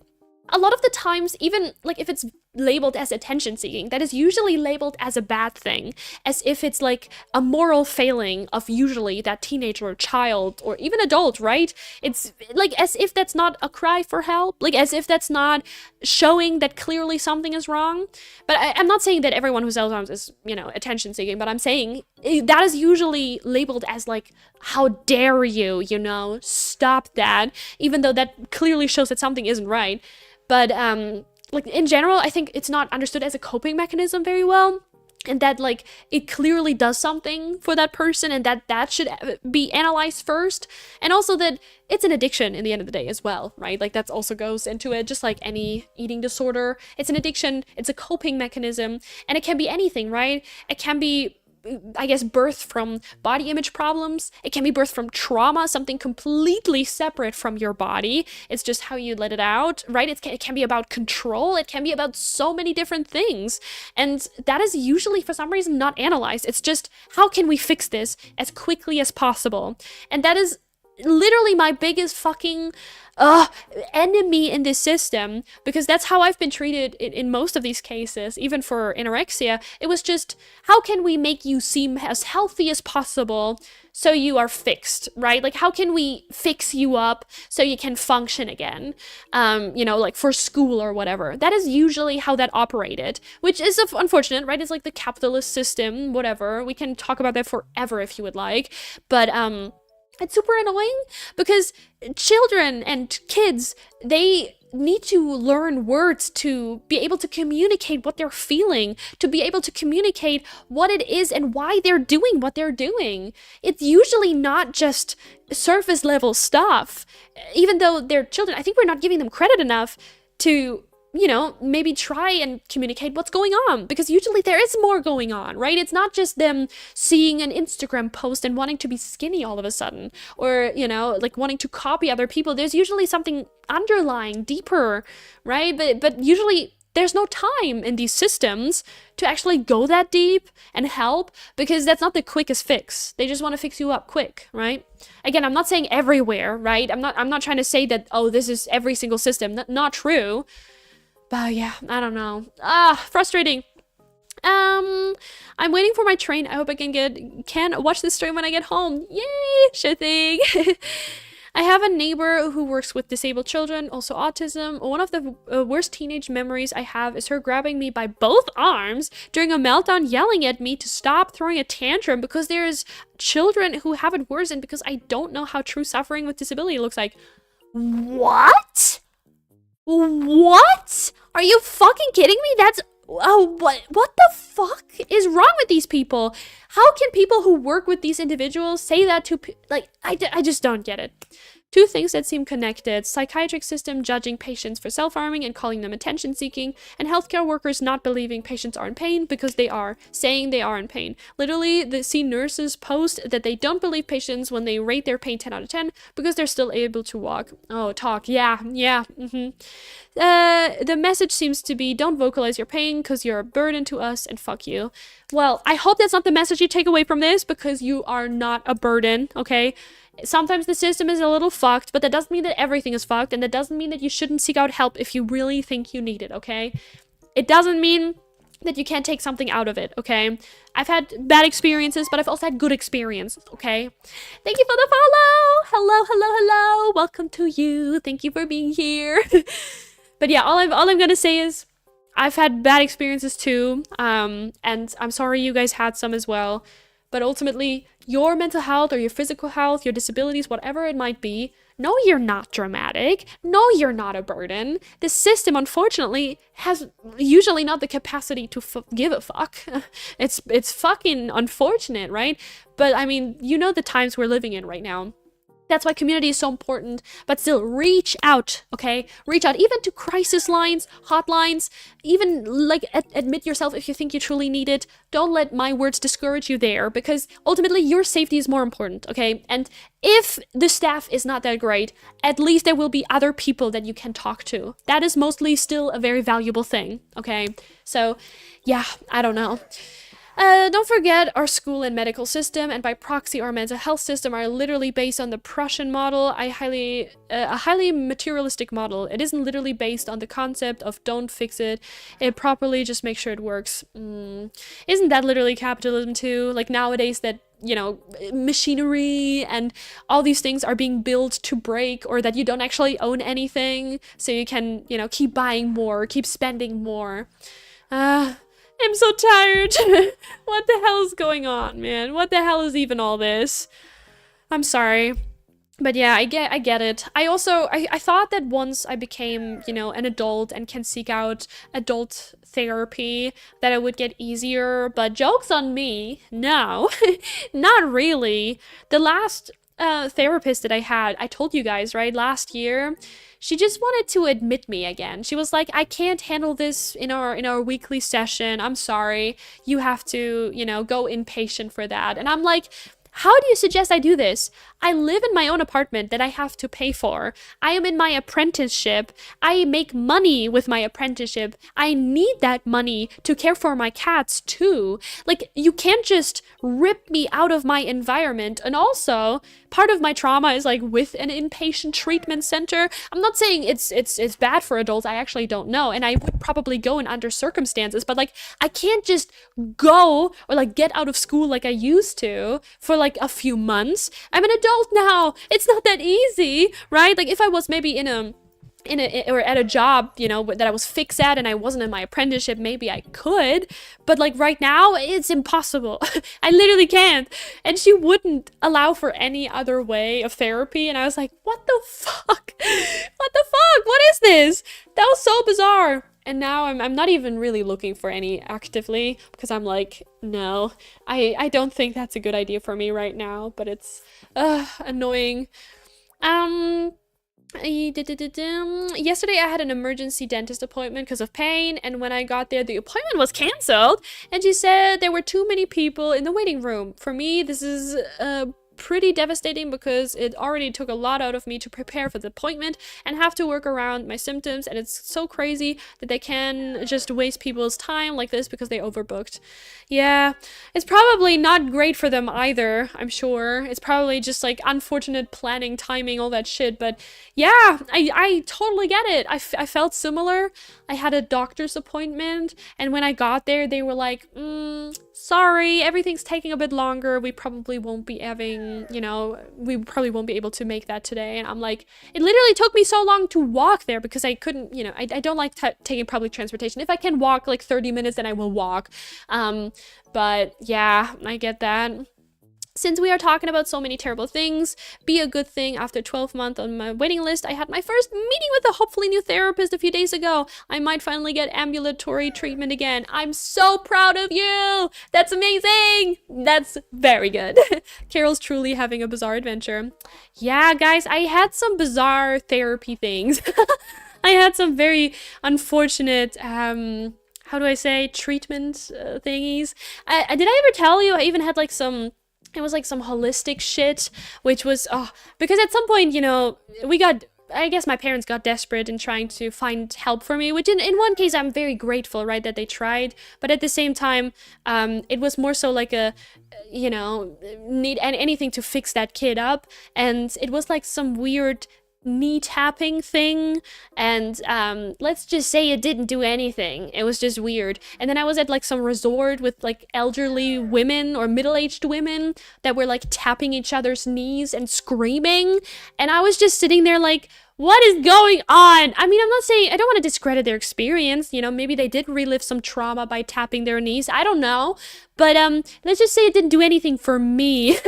a lot of the times, even like if it's labeled as attention seeking, that is usually labeled as a bad thing, as if it's like a moral failing of usually that teenager or child or even adult, right? It's like as if that's not a cry for help, like as if that's not showing that clearly something is wrong. But I'm not saying that everyone who sells arms is, you know, attention seeking, but I'm saying that is usually labeled as like, how dare you, you know, stop that, even though that clearly shows that something isn't right. But like in general, I think it's not understood as a coping mechanism very well, and that like it clearly does something for that person, and that should be analyzed first, and also that it's an addiction in the end of the day as well, right? Like that also goes into it, just like any eating disorder. It's an addiction, it's a coping mechanism, and it can be anything, right? It can be, I guess, birth from body image problems. It can be birth from trauma, something completely separate from your body. It's just how you let it out, right? It can be about control. It can be about so many different things. And that is usually, for some reason, not analyzed. It's just, how can we fix this as quickly as possible? And that is literally my biggest fucking uh enemy in this system, because that's how I've been treated in most of these cases, even for anorexia. It was just, how can we make you seem as healthy as possible so you are fixed, right? Like, how can we fix you up so you can function again? Like for school or whatever. That is usually how that operated, which is unfortunate, right? It's like the capitalist system, whatever. We can talk about that forever if you would like, but it's super annoying because children and kids, they need to learn words to be able to communicate what they're feeling, to be able to communicate what it is and why they're doing what they're doing. It's usually not just surface level stuff. Even though they're children, I think we're not giving them credit enough to, maybe try and communicate what's going on, because usually there is more going on, right? It's not just them seeing an Instagram post and wanting to be skinny all of a sudden, or, like wanting to copy other people. There's usually something underlying, deeper, right? But usually there's no time in these systems to actually go that deep and help, because that's not the quickest fix. They just want to fix you up quick, right? Again, I'm not saying everywhere, right? I'm not trying to say that, oh, this is every single system. Not true. But yeah, I don't know. Frustrating. I'm waiting for my train. I hope I can watch this stream when I get home. Yay! Sure thing. I have a neighbor who works with disabled children, also autism. One of the worst teenage memories I have is her grabbing me by both arms during a meltdown, yelling at me to stop throwing a tantrum because there's children who have it worse, and because I don't know how true suffering with disability looks like. What? What? Are you fucking kidding me? That's... Oh, what the fuck is wrong with these people? How can people who work with these individuals say that to... I just don't get it. Two things that seem connected: psychiatric system judging patients for self-harming and calling them attention-seeking, and healthcare workers not believing patients are in pain because they are, saying they are in pain. Literally, see nurses post that they don't believe patients when they rate their pain 10 out of 10 because they're still able to walk. Oh, talk. Yeah. The message seems to be, don't vocalize your pain because you're a burden to us and fuck you. Well, I hope that's not the message you take away from this, because you are not a burden, okay? Sometimes the system is a little fucked, but that doesn't mean that everything is fucked, and that doesn't mean that you shouldn't seek out help if you really think you need it, okay? It doesn't mean that you can't take something out of it, okay? I've had bad experiences, but I've also had good experiences, okay? Thank you for the follow! Hello! Welcome to you. Thank you for being here. But yeah, all I'm gonna say is, I've had bad experiences too, and I'm sorry you guys had some as well. But ultimately, your mental health or your physical health, your disabilities, whatever it might be, no, you're not dramatic. No, you're not a burden. The system, unfortunately, has usually not the capacity to give a fuck. It's fucking unfortunate, right? But I mean, you know the times we're living in right now. That's why community is so important, but still reach out, okay? Reach out, even to crisis lines, hotlines, even like admit yourself if you think you truly need it. Don't let my words discourage you there, because ultimately your safety is more important, okay? And if the staff is not that great, at least there will be other people that you can talk to. That is mostly still a very valuable thing, okay? So yeah, I don't know. Don't forget, our school and medical system, and by proxy our mental health system, are literally based on the Prussian model, a highly materialistic model. It isn't literally based on the concept of don't fix it properly, just make sure it works. Isn't that literally capitalism too? Like nowadays that, machinery and all these things are being built to break, or that you don't actually own anything, so you can, keep buying more, keep spending more. I'm so tired. What the hell is going on, man? What the hell is even all this? I'm sorry. But yeah, I get it. I thought that once I became, an adult and can seek out adult therapy, that it would get easier, but joke's on me. No, not really. The last therapist that I had, I told you guys, right, last year, she just wanted to admit me again. She was like, I can't handle this in our weekly session. I'm sorry. You have to, go inpatient for that. And I'm like, how do you suggest I do this? I live in my own apartment that I have to pay for. I am in my apprenticeship. I make money with my apprenticeship. I need that money to care for my cats too. Like, you can't just rip me out of my environment. And also, part of my trauma is like with an inpatient treatment center. I'm not saying it's bad for adults. I actually don't know. And I would probably go in under circumstances, but like, I can't just go or like get out of school like I used to for like a few months. I'm an adult now. It's not that easy, right? Like, if I was maybe in a or at a job, you know, that I was fixed at and I wasn't in my apprenticeship, maybe I could, but like right now it's impossible. I literally can't. And she wouldn't allow for any other way of therapy, and I was like, what the fuck? What the fuck? What is this? That was so bizarre. And now I'm not even really looking for any actively, because I'm like, no, I don't think that's a good idea for me right now, but it's annoying. Yesterday I had an emergency dentist appointment because of pain, and when I got there the appointment was cancelled, and she said there were too many people in the waiting room. For me, this is pretty devastating because it already took a lot out of me to prepare for the appointment and have to work around my symptoms, and it's so crazy that they can just waste people's time like this because they overbooked. Yeah, it's probably not great for them either, I'm sure. It's probably just like unfortunate planning, timing, all that shit, but yeah, I totally get it. I felt similar. I had a doctor's appointment, and when I got there they were like, sorry, everything's taking a bit longer. We probably won't be having, you know, we probably won't be able to make that today. And I'm like, it literally took me so long to walk there because I couldn't, you know, I don't like taking public transportation. If I can walk like 30 minutes, then I will walk. But yeah, I get that. Since we are talking about so many terrible things, be a good thing. After 12 months on my waiting list, I had my first meeting with a hopefully new therapist a few days ago. I might finally get ambulatory treatment again. I'm so proud of you. That's amazing. That's very good. Carol's truly having a bizarre adventure. Yeah, guys, I had some bizarre therapy things. I had some very unfortunate, how do I say, treatment thingies. Did I ever tell you I even had like some... It was like some holistic shit, which was, because at some point, you know, I guess my parents got desperate in trying to find help for me, which in one case I'm very grateful, right, that they tried, but at the same time, it was more so like a, you know, need anything to fix that kid up, and it was like some weird knee tapping thing, and let's just say it didn't do anything. It was just weird. And then I was at like some resort with like elderly women or middle-aged women that were like tapping each other's knees and screaming, and I was just sitting there like, what is going on? I mean, I'm not saying, I don't want to discredit their experience, you know, maybe they did relive some trauma by tapping their knees, I don't know, but let's just say it didn't do anything for me.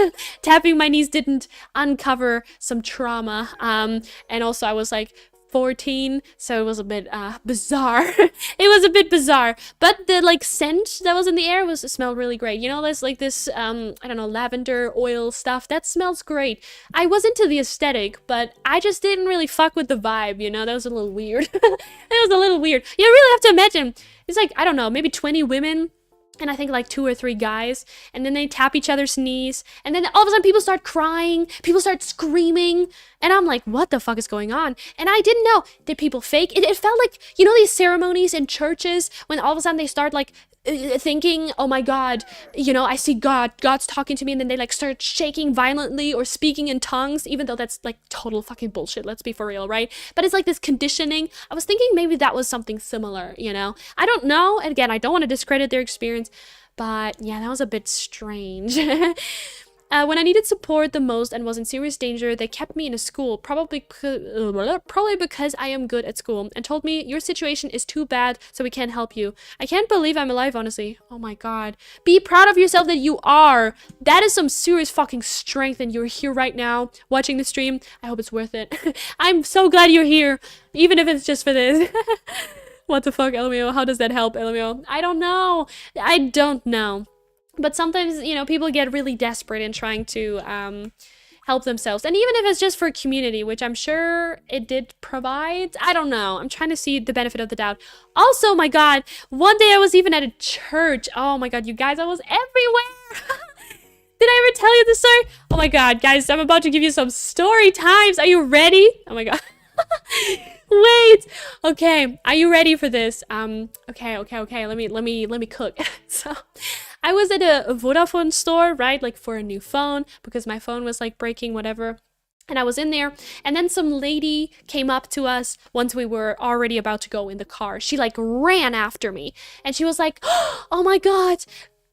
Tapping my knees didn't uncover some trauma, and also I was like 14, so it was a bit bizarre. It was a bit bizarre, but the like scent that was in the air smelled really great. You know, there's like this I don't know, lavender oil stuff that smells great. I was into the aesthetic, but I just didn't really fuck with the vibe, you know. That was a little weird. It was a little weird. You really have to imagine, it's like, I don't know, maybe 20 women and I think like 2 or 3 guys, and then they tap each other's knees, and then all of a sudden people start crying, people start screaming, and I'm like, what the fuck is going on? And I didn't know, did people fake? It felt like, you know, these ceremonies in churches when all of a sudden they start like thinking, oh my god, you know, I see God's talking to me, and then they like start shaking violently or speaking in tongues, even though that's like total fucking bullshit, let's be for real, right? But it's like this conditioning. I was thinking maybe that was something similar, you know? I don't know, and again, I don't want to discredit their experience, but yeah, that was a bit strange. When I needed support the most and was in serious danger, they kept me in a school, probably because I am good at school, and told me, your situation is too bad, so we can't help you. I can't believe I'm alive, honestly. Oh my god. Be proud of yourself that you are. That is some serious fucking strength, and you're here right now, watching the stream. I hope it's worth it. I'm so glad you're here, even if it's just for this. What the fuck, LMAO? How does that help, LMAO? I don't know. I don't know. But sometimes, you know, people get really desperate in trying to help themselves. And even if it's just for community, which I'm sure it did provide, I don't know. I'm trying to see the benefit of the doubt. Also, my god, one day I was even at a church. Oh my god, you guys, I was everywhere. Did I ever tell you this story? Oh my god, guys, I'm about to give you some story times. Are you ready? Oh my god. Wait. Okay, are you ready for this? Okay. Let me cook. So, I was at a Vodafone store, right? Like for a new phone because my phone was like breaking, whatever. And I was in there, and then some lady came up to us once we were already about to go in the car. She like ran after me, and she was like, "Oh my God,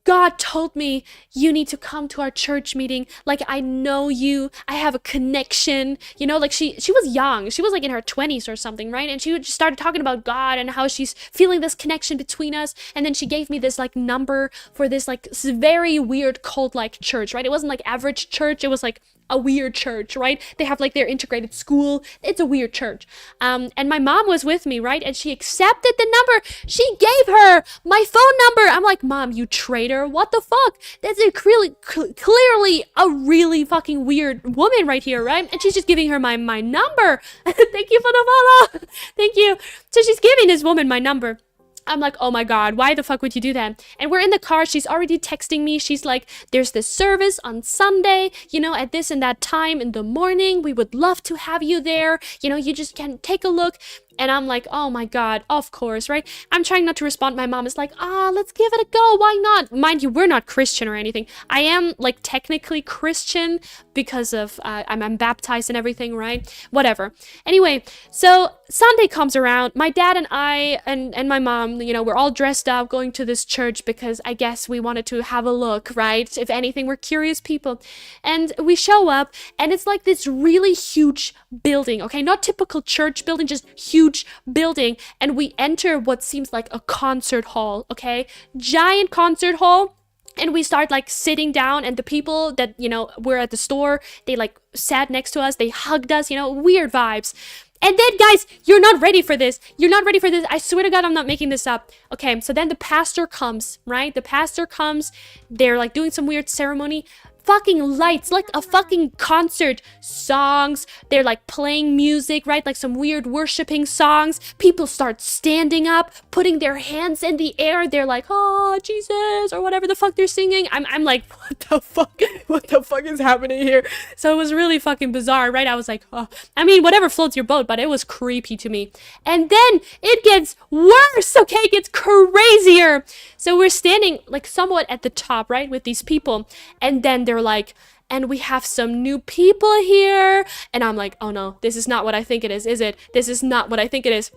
God told me you need to come to our church meeting. Like, I know you. I have a connection." You know, like she was young. She was like in her 20s or something, right? And she just started talking about God and how she's feeling this connection between us. And then she gave me this like number for this like very weird cult-like church, right? It wasn't like average church. It was like a weird church, right? They have like their integrated school. It's a weird church. And my mom was with me, right? And she accepted the number. She gave her my phone number. I'm like, "Mom, you traitor. What the fuck? That's clearly a really fucking weird woman right here, right?" And she's just giving her my number. Thank you for the follow. Thank you. So she's giving this woman my number. I'm like, "Oh my God, why the fuck would you do that?" And we're in the car. She's already texting me. She's like, "There's this service on Sunday, you know, at this and that time in the morning. We would love to have you there. You know, you just can take a look." And I'm like, "Oh my God, of course," right? I'm trying not to respond. My mom is like, "Let's give it a go. Why not?" Mind you, we're not Christian or anything. I am like technically Christian because of, I'm baptized and everything, right? Whatever. Anyway, so Sunday comes around. My dad and I and my mom, you know, we're all dressed up going to this church because I guess we wanted to have a look, right? If anything, we're curious people. And we show up, and it's like this really huge building, okay? Not typical church building, just huge building. And we enter what seems like a concert hall, okay? Giant concert hall. And we start like sitting down, and the people that, you know, were at the store, they like sat next to us, they hugged us, you know, weird vibes. And then, guys, you're not ready for this. You're not ready for this. I swear to God, I'm not making this up. Okay, so then the pastor comes, right? The pastor comes. They're like doing some weird ceremony. Fucking lights, like a fucking concert. Songs. They're like playing music, right? Like some weird worshiping songs. People start standing up, putting their hands in the air. They're like, "Oh, Jesus," or whatever the fuck they're singing. I'm like, what the fuck? What the fuck is happening here? So it was really fucking bizarre, right? I was like, oh, I mean, whatever floats your boat, but it was creepy to me. And then it gets worse, okay? It gets crazier. So we're standing like somewhat at the top, right? With these people. And then they're like, "And we have some new people here." And I'm like, "Oh no, this is not what I think it is it? This is not what I think it is."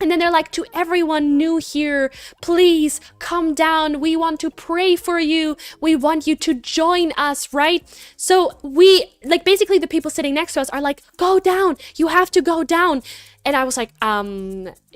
And then they're like, "To everyone new here, please come down. We want to pray for you. We want you to join us," right? So we, like, basically the people sitting next to us are like, "Go down. You have to go down." And I was like,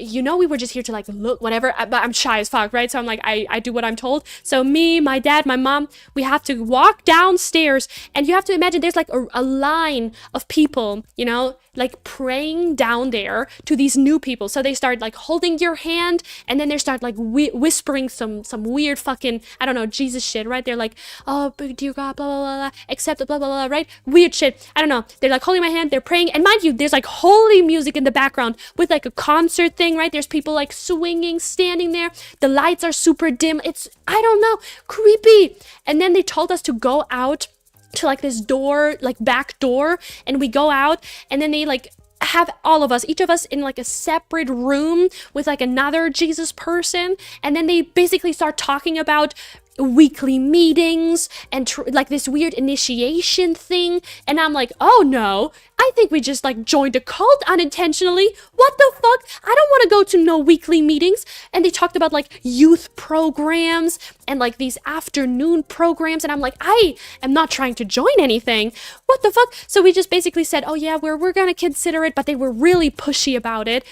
you know, we were just here to like look, whatever. But I'm shy as fuck, right? So I'm like, I do what I'm told. So me, my dad, my mom, we have to walk downstairs. And you have to imagine there's like a line of people, you know, like praying down there to these new people. So they start like holding your hand, and then they start like whispering some weird fucking, I don't know, Jesus shit, right? They're like, "Oh, dear God, blah, blah, blah, blah, accept it, blah, blah, blah," right? Weird shit. I don't know. They're like holding my hand, they're praying. And mind you, there's like holy music in the background with like a concert thing, right? There's people like swinging, standing there. The lights are super dim. It's, I don't know, creepy. And then they told us to go out to like this door, like back door, and we go out, and then they like have all of us, each of us in like a separate room with like another Jesus person, and then they basically start talking about weekly meetings and like this weird initiation thing. And I'm like, "Oh no, I think we just like joined a cult unintentionally. What the fuck? I don't want to go to no weekly meetings." And they talked about like youth programs and like these afternoon programs, and I'm like, I am not trying to join anything. What the fuck? So we just basically said, "Oh yeah, we're gonna consider it," but they were really pushy about it.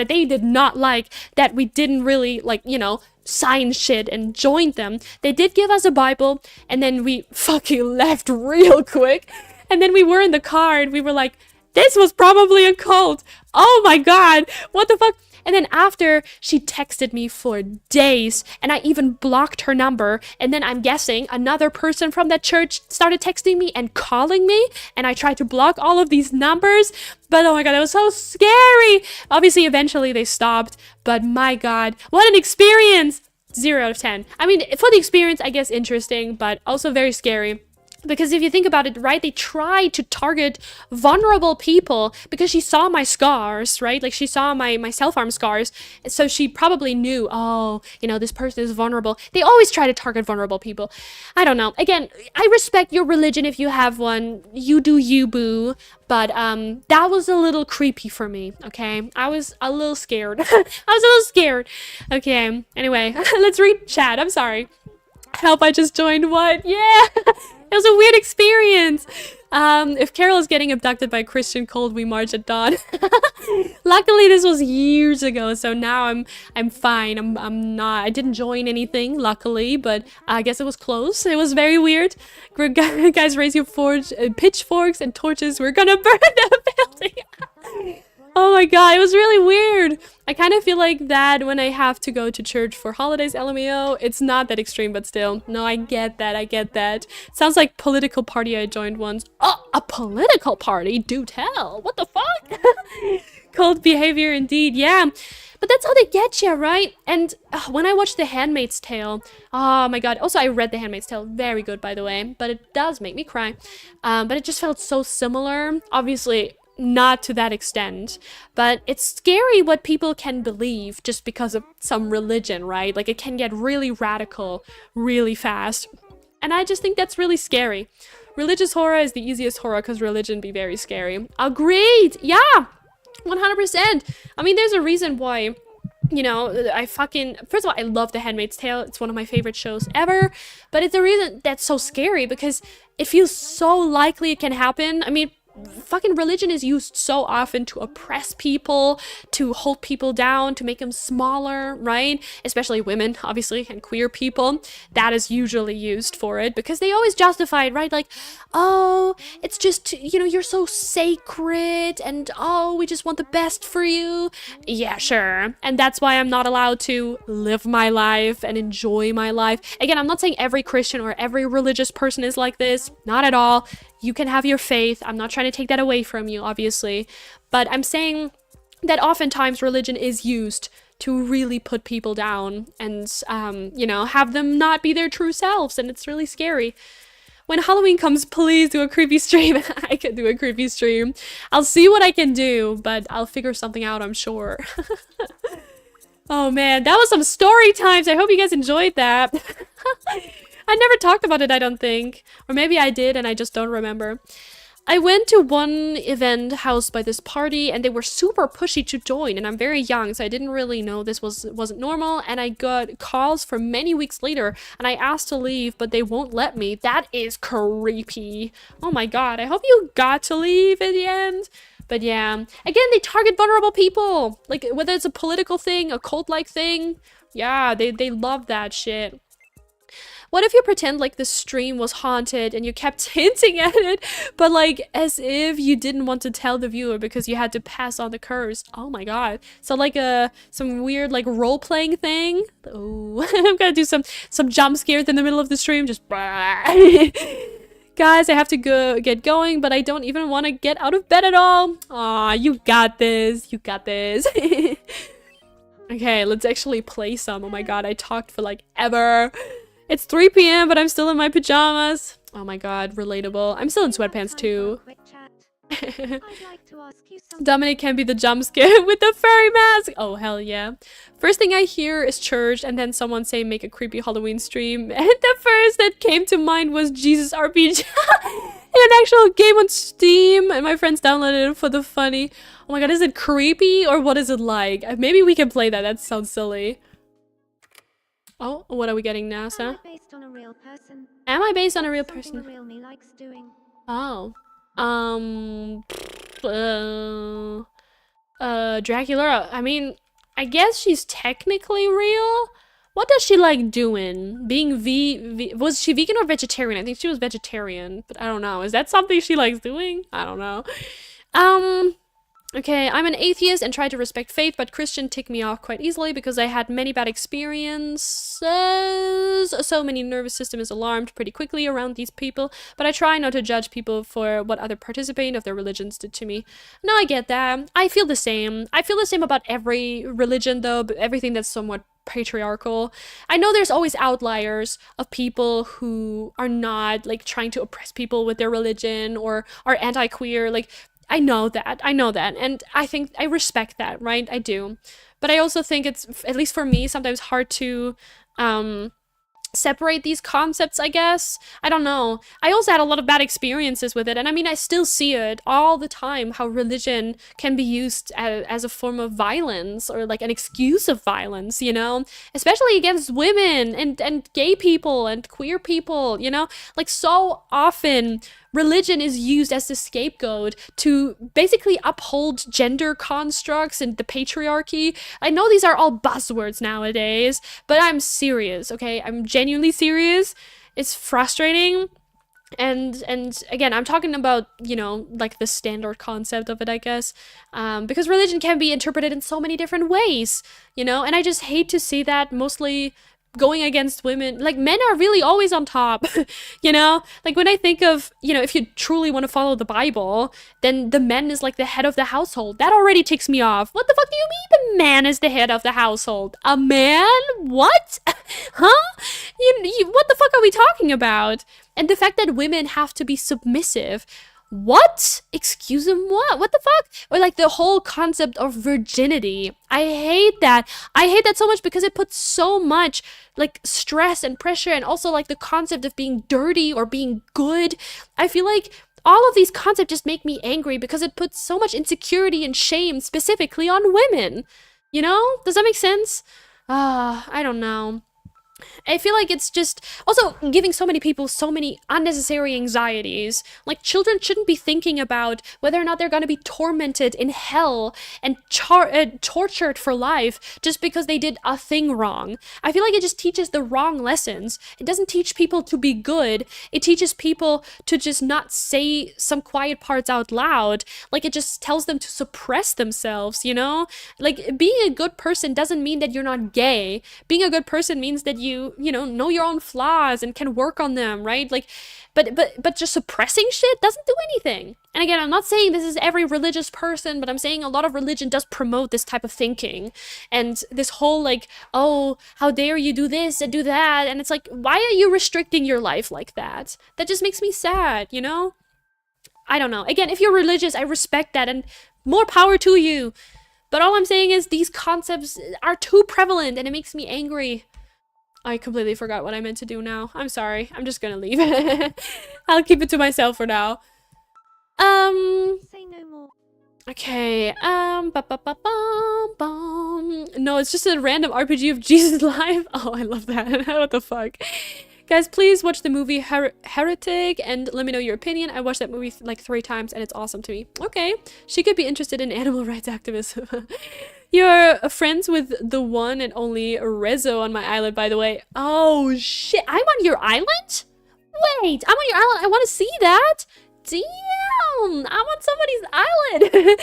They did not like that we didn't really like, you know, sign shit and joined them. They did give us a Bible, and then we fucking left real quick. And then we were in the car, and we were like, "This was probably a cult. Oh my God, what the fuck?" And then after, she texted me for days, and I even blocked her number. And then I'm guessing another person from that church started texting me and calling me, and I tried to block all of these numbers. But oh my God, it was so scary. Obviously, eventually they stopped, but my God, what an experience. 0 out of 10. I mean, for the experience, I guess interesting, but also very scary. Because if you think about it, right, they tried to target vulnerable people because she saw my scars, right? Like she saw my self-harm scars. So she probably knew, oh, you know, this person is vulnerable. They always try to target vulnerable people. I don't know. Again, I respect your religion if you have one. You do you, boo. But that was a little creepy for me, okay? I was a little scared. I was a little scared. Okay, anyway, let's read chat. I'm sorry. Help, I just joined what? Yeah! It was a weird experience. If Carol is getting abducted by a Christian cult, we march at dawn. Luckily, this was years ago, so now I'm fine. I'm not. I didn't join anything, luckily, but I guess it was close. It was very weird. Guys, raise your pitchforks and torches. We're gonna burn the building. Oh my god, it was really weird. I kind of feel like that when I have to go to church for holidays, LMAO. It's not that extreme, but still. No, I get that, I get that. Sounds like political party I joined once. Oh, a political party? Do tell. What the fuck? Cold behavior indeed, yeah. But that's how they get you, right? And when I watched The Handmaid's Tale, oh my god. Also, I read The Handmaid's Tale. Very good, by the way. But it does make me cry. But it just felt so similar. Obviously, not to that extent, but it's scary what people can believe just because of some religion, right? Like it can get really radical really fast, and I just think that's really scary. Religious horror is the easiest horror because religion be very scary. Agreed. Yeah, 100%. I mean, there's a reason why, you know, first of all, I love The Handmaid's Tale. It's one of my favorite shows ever, but it's the reason that's so scary because it feels so likely it can happen. I mean, fucking religion is used so often to oppress people, to hold people down, to make them smaller, right? Especially women, obviously, and queer people. That is usually used for it because they always justify it, right? Like, oh, it's just, you know, you're so sacred and oh, we just want the best for you. Yeah, sure. And that's why I'm not allowed to live my life and enjoy my life. Again, I'm not saying every Christian or every religious person is like this. Not at all. You can have your faith. I'm not trying to take that away from you, obviously. But I'm saying that oftentimes religion is used to really put people down and, you know, have them not be their true selves. And it's really scary. When Halloween comes, please do a creepy stream. I can do a creepy stream. I'll see what I can do, but I'll figure something out, I'm sure. Oh man, that was some story times. I hope you guys enjoyed that. I never talked about it, I don't think. Or maybe I did and I just don't remember. I went to one event housed by this party and they were super pushy to join, and I'm very young, so I didn't really know this wasn't normal, and I got calls for many weeks later and I asked to leave, but they won't let me. That is creepy. Oh my god, I hope you got to leave in the end. But yeah, again, they target vulnerable people. Like, whether it's a political thing, a cult-like thing. Yeah, they love that shit. What if you pretend like the stream was haunted and you kept hinting at it, but like as if you didn't want to tell the viewer because you had to pass on the curse? Oh my god. So like some weird like role-playing thing. Oh, I'm gonna do some jump scares in the middle of the stream. Just guys, I have to get going, but I don't even want to get out of bed at all. Aw, you got this. You got this. Okay, let's actually play some. Oh my god, I talked for like ever. It's 3 p.m, but I'm still in my pajamas. Oh my god, relatable. I'm still in sweatpants too. Dominic can be the jump scare with the furry mask. Oh, hell yeah. First thing I hear is church, and then someone say make a creepy Halloween stream. And the first that came to mind was Jesus RPG. An actual game on Steam, and my friends downloaded it for the funny. Oh my god, is it creepy or what is it like? Maybe we can play that. That sounds silly. Oh, what are we getting now, sir? Am I based on a real person? Am I based on a real Something person? the real me likes doing. Oh. Dracula. I mean, I guess she's technically real. What does she like doing? Being was she vegan or vegetarian? I think she was vegetarian, but I don't know. Is that something she likes doing? I don't know. Okay, I'm an atheist and try to respect faith, but Christian tick me off quite easily because I had many bad experiences. So many nervous system is alarmed pretty quickly around these people, but I try not to judge people for what other participant of their religions did to me. No, I get that. I feel the same. I feel the same about every religion though, but everything that's somewhat patriarchal. I know there's always outliers of people who are not like trying to oppress people with their religion or are anti-queer. Like, I know that. And I think I respect that, right? I do. But I also think it's, at least for me, sometimes hard to separate these concepts, I guess. I don't know. I also had a lot of bad experiences with it, and I mean, I still see it all the time, how religion can be used as a form of violence or like an excuse of violence, you know? Especially against women and gay people and queer people, you know? Like, so often religion is used as the scapegoat to basically uphold gender constructs and the patriarchy. I know these are all buzzwords nowadays, but I'm serious, okay? I'm genuinely serious. It's frustrating. And again, I'm talking about, you know, like the standard concept of it, I guess, because religion can be interpreted in so many different ways, you know, and I just hate to see that mostly going against women. Like, men are really always on top, you know? Like, when I think of, you know, if you truly want to follow the Bible, then the man is like the head of the household. That already ticks me off. What the fuck do you mean the man is the head of the household? A man? What? Huh? What the fuck are we talking about? And the fact that women have to be submissive. What? Excuse him, what? What the fuck? Or like the whole concept of virginity. I hate that. I hate that so much because it puts so much like stress and pressure, and also like the concept of being dirty or being good. I feel like all of these concepts just make me angry because it puts so much insecurity and shame specifically on women. You know? Does that make sense? I don't know. I feel like it's just also giving so many people so many unnecessary anxieties. Like, children shouldn't be thinking about whether or not they're going to be tormented in hell and tortured for life just because they did a thing wrong. I feel like it just teaches the wrong lessons. It doesn't teach people to be good. It teaches people to just not say some quiet parts out loud. Like, it just tells them to suppress themselves, you know? Like, being a good person doesn't mean that you're not gay. Being a good person means that you know your own flaws and can work on them, right? Like, but just suppressing shit doesn't do anything. And again, I'm not saying this is every religious person, but I'm saying a lot of religion does promote this type of thinking and this whole like, oh, how dare you do this and do that, and it's like, why are you restricting your life like that? That just makes me sad, you know? I don't know. Again, if you're religious, I respect that, and more power to you. But all I'm saying is these concepts are too prevalent, and it makes me angry. I completely forgot what I meant to do now. I'm sorry. I'm just gonna leave. I'll keep it to myself for now. Say no more. Okay. No, it's just a random RPG of Jesus life. Oh, I love that. What the fuck? Guys, please watch the movie Heretic and let me know your opinion. I watched that movie like 3 times and it's awesome to me. Okay. She could be interested in animal rights activism. You're friends with the one and only Rezo on my island, by the way. Oh, shit. I'm on your island? Wait, I'm on your island. I want to see that. Damn. I'm on somebody's island.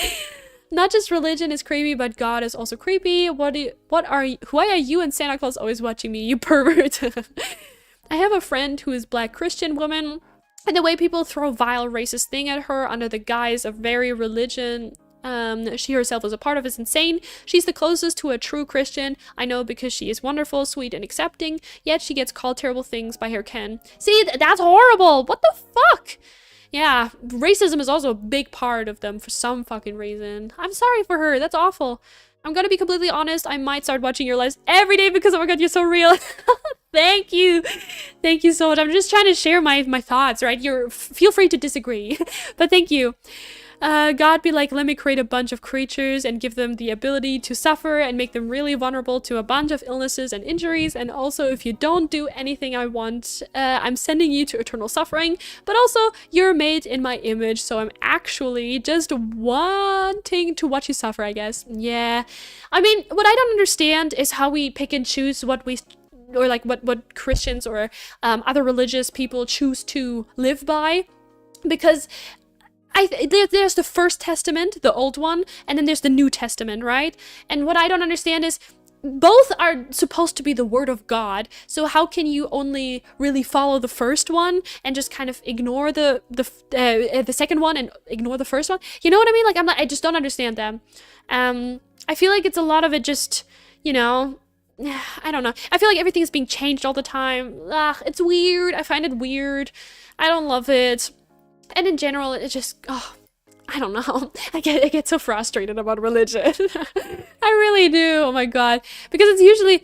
Not just religion is creepy, but God is also creepy. Why are you and Santa Claus always watching me, you pervert? I have a friend who is Black Christian woman, and the way people throw vile racist thing at her under the guise of very religion she herself was a part of is insane. She's the closest to a true Christian I know because she is wonderful, sweet, and accepting, yet she gets called terrible things by her Ken. See, that's horrible! What the fuck? Yeah, racism is also a big part of them for some fucking reason. I'm sorry for her, that's awful. I'm gonna be completely honest, I might start watching your lives every day because, oh my god, you're so real. Thank you. Thank you so much. I'm just trying to share my thoughts, right? Feel free to disagree, but thank you. God be like, let me create a bunch of creatures and give them the ability to suffer and make them really vulnerable to a bunch of illnesses and injuries. And also, if you don't do anything I want, I'm sending you to eternal suffering. But also, you're made in my image, so I'm actually just wanting to watch you suffer, I guess. Yeah. I mean, what I don't understand is how we pick and choose what we... or like what Christians or other religious people choose to live by. Because... there's the First Testament, the old one, and then there's the New Testament, right? And what I don't understand is both are supposed to be the word of God, so how can you only really follow the first one and just kind of ignore the second one and ignore the first one? You know what I mean? Like, I just don't understand them. I feel like it's a lot of it just, you know, I don't know. I feel like everything is being changed all the time. Ugh, it's weird. I find it weird. I don't love it. And in general, it just, oh, I don't know. I get so frustrated about religion. I really do. Oh my god. Because it's usually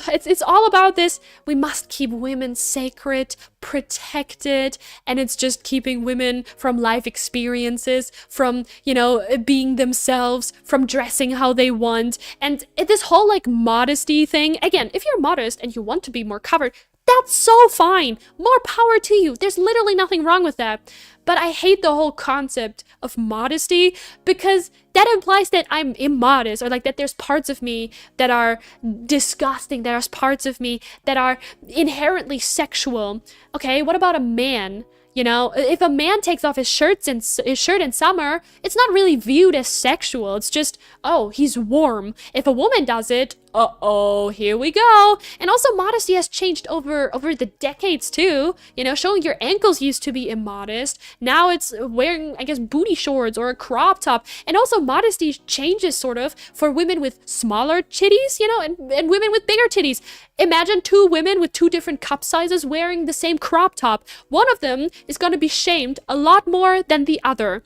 it's all about this. We must keep women sacred, protected, and it's just keeping women from life experiences, from, you know, being themselves, from dressing how they want. And this whole like modesty thing, again, if you're modest and you want to be more covered, that's so fine. More power to you. There's literally nothing wrong with that. But I hate the whole concept of modesty because that implies that I'm immodest, or like that there's parts of me that are disgusting. There's parts of me that are inherently sexual. Okay, what about a man? You know, if a man takes off his shirt in summer, it's not really viewed as sexual. It's just, oh, he's warm. If a woman does it, uh-oh, here we go. And also modesty has changed over the decades too. You know, showing your ankles used to be immodest. Now it's wearing, I guess, booty shorts or a crop top. And also modesty changes sort of for women with smaller titties, you know, and women with bigger titties. Imagine two women with two different cup sizes wearing the same crop top. One of them is going to be shamed a lot more than the other.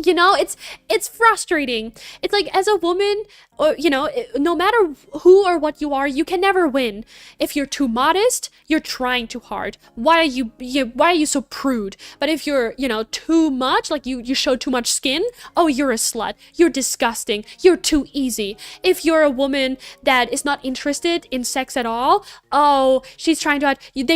You know, it's frustrating. It's like, as a woman, or, you know, no matter who or what you are, you can never win. If you're too modest, you're trying too hard. Why are you so prude? But if you're, you know, too much, like you show too much skin, oh, you're a slut. You're disgusting. You're too easy. If you're a woman that is not interested in sex at all, oh, they're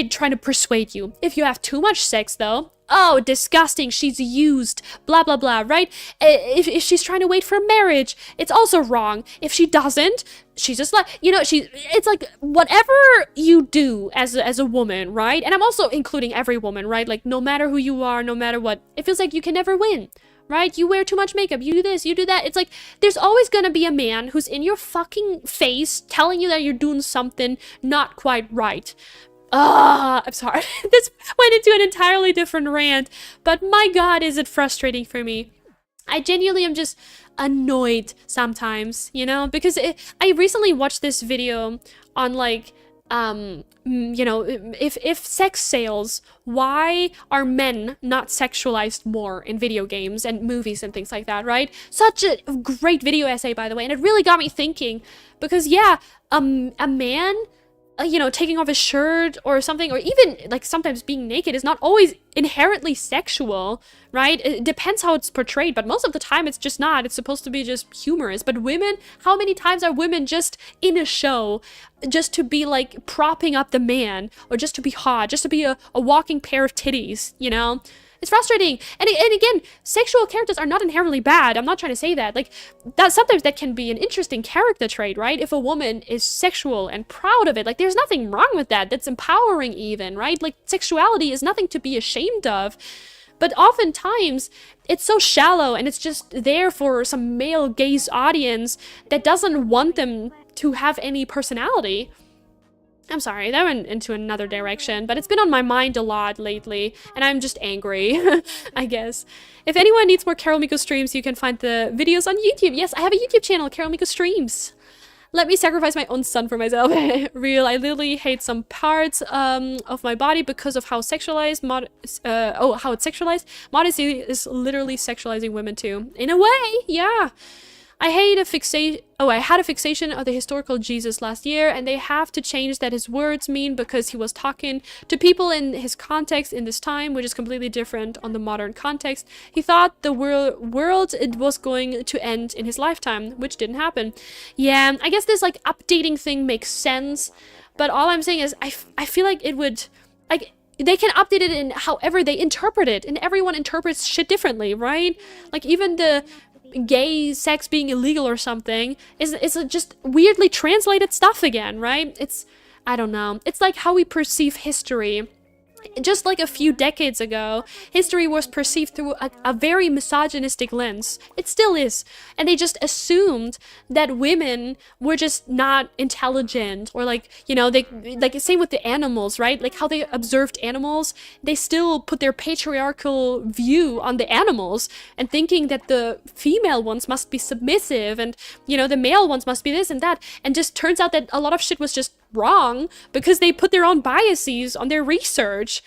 trying to persuade you. If you have too much sex though, oh, disgusting, she's used, blah, blah, blah, right? If she's trying to wait for marriage, it's also wrong. If she doesn't, she's just like, you know, it's like, whatever you do as a woman, right? And I'm also including every woman, right? Like, no matter who you are, no matter what, it feels like you can never win, right? You wear too much makeup, you do this, you do that. It's like, there's always gonna be a man who's in your fucking face telling you that you're doing something not quite right. I'm sorry. This went into an entirely different rant, but my god, is it frustrating for me. I genuinely am just annoyed sometimes, you know, because I recently watched this video on like, you know, if sex sales, why are men not sexualized more in video games and movies and things like that, right? Such a great video essay, by the way, and it really got me thinking, because yeah, a man, you know, taking off his shirt or something, or even like sometimes being naked, is not always inherently sexual, right? It depends how it's portrayed, but most of the time it's just not. It's supposed to be just humorous. But women, how many times are women just in a show just to be like propping up the man, or just to be hot, just to be a walking pair of titties, you know? It's frustrating. And again, sexual characters are not inherently bad. I'm not trying to say that. Like, that sometimes that can be an interesting character trait, right? If a woman is sexual and proud of it, like, there's nothing wrong with that. That's empowering even, right? Like, sexuality is nothing to be ashamed of. But oftentimes, it's so shallow, and it's just there for some male gaze audience that doesn't want them to have any personality. I'm sorry, that went into another direction, but it's been on my mind a lot lately, and I'm just angry, I guess. If anyone needs more Carol Miko streams, you can find the videos on YouTube. Yes, I have a YouTube channel, Carol Miko Streams. Let me sacrifice my own son for myself. Real, I literally hate some parts of my body because of how sexualized, how it's sexualized. Modesty is literally sexualizing women too. In a way, yeah. I had a fixation of the historical Jesus last year, and they have to change that his words mean, because he was talking to people in his context in this time, which is completely different on the modern context. He thought the world it was going to end in his lifetime, which didn't happen. Yeah, I guess this like updating thing makes sense, but all I'm saying is I feel like it would, like, they can update it in however they interpret it, and everyone interprets shit differently, right? Like, even the gay sex being illegal or something is just weirdly translated stuff again, right? I don't know. It's like how we perceive history. just like a few decades ago, history was perceived through a very misogynistic lens. It still is. And they just assumed that women were just not intelligent, or like, you know, they, like, same with the animals, right? Like how they observed animals, they still put their patriarchal view on the animals and thinking that the female ones must be submissive and, you know, the male ones must be this and that. And just turns out that a lot of shit was just wrong because they put their own biases on their research.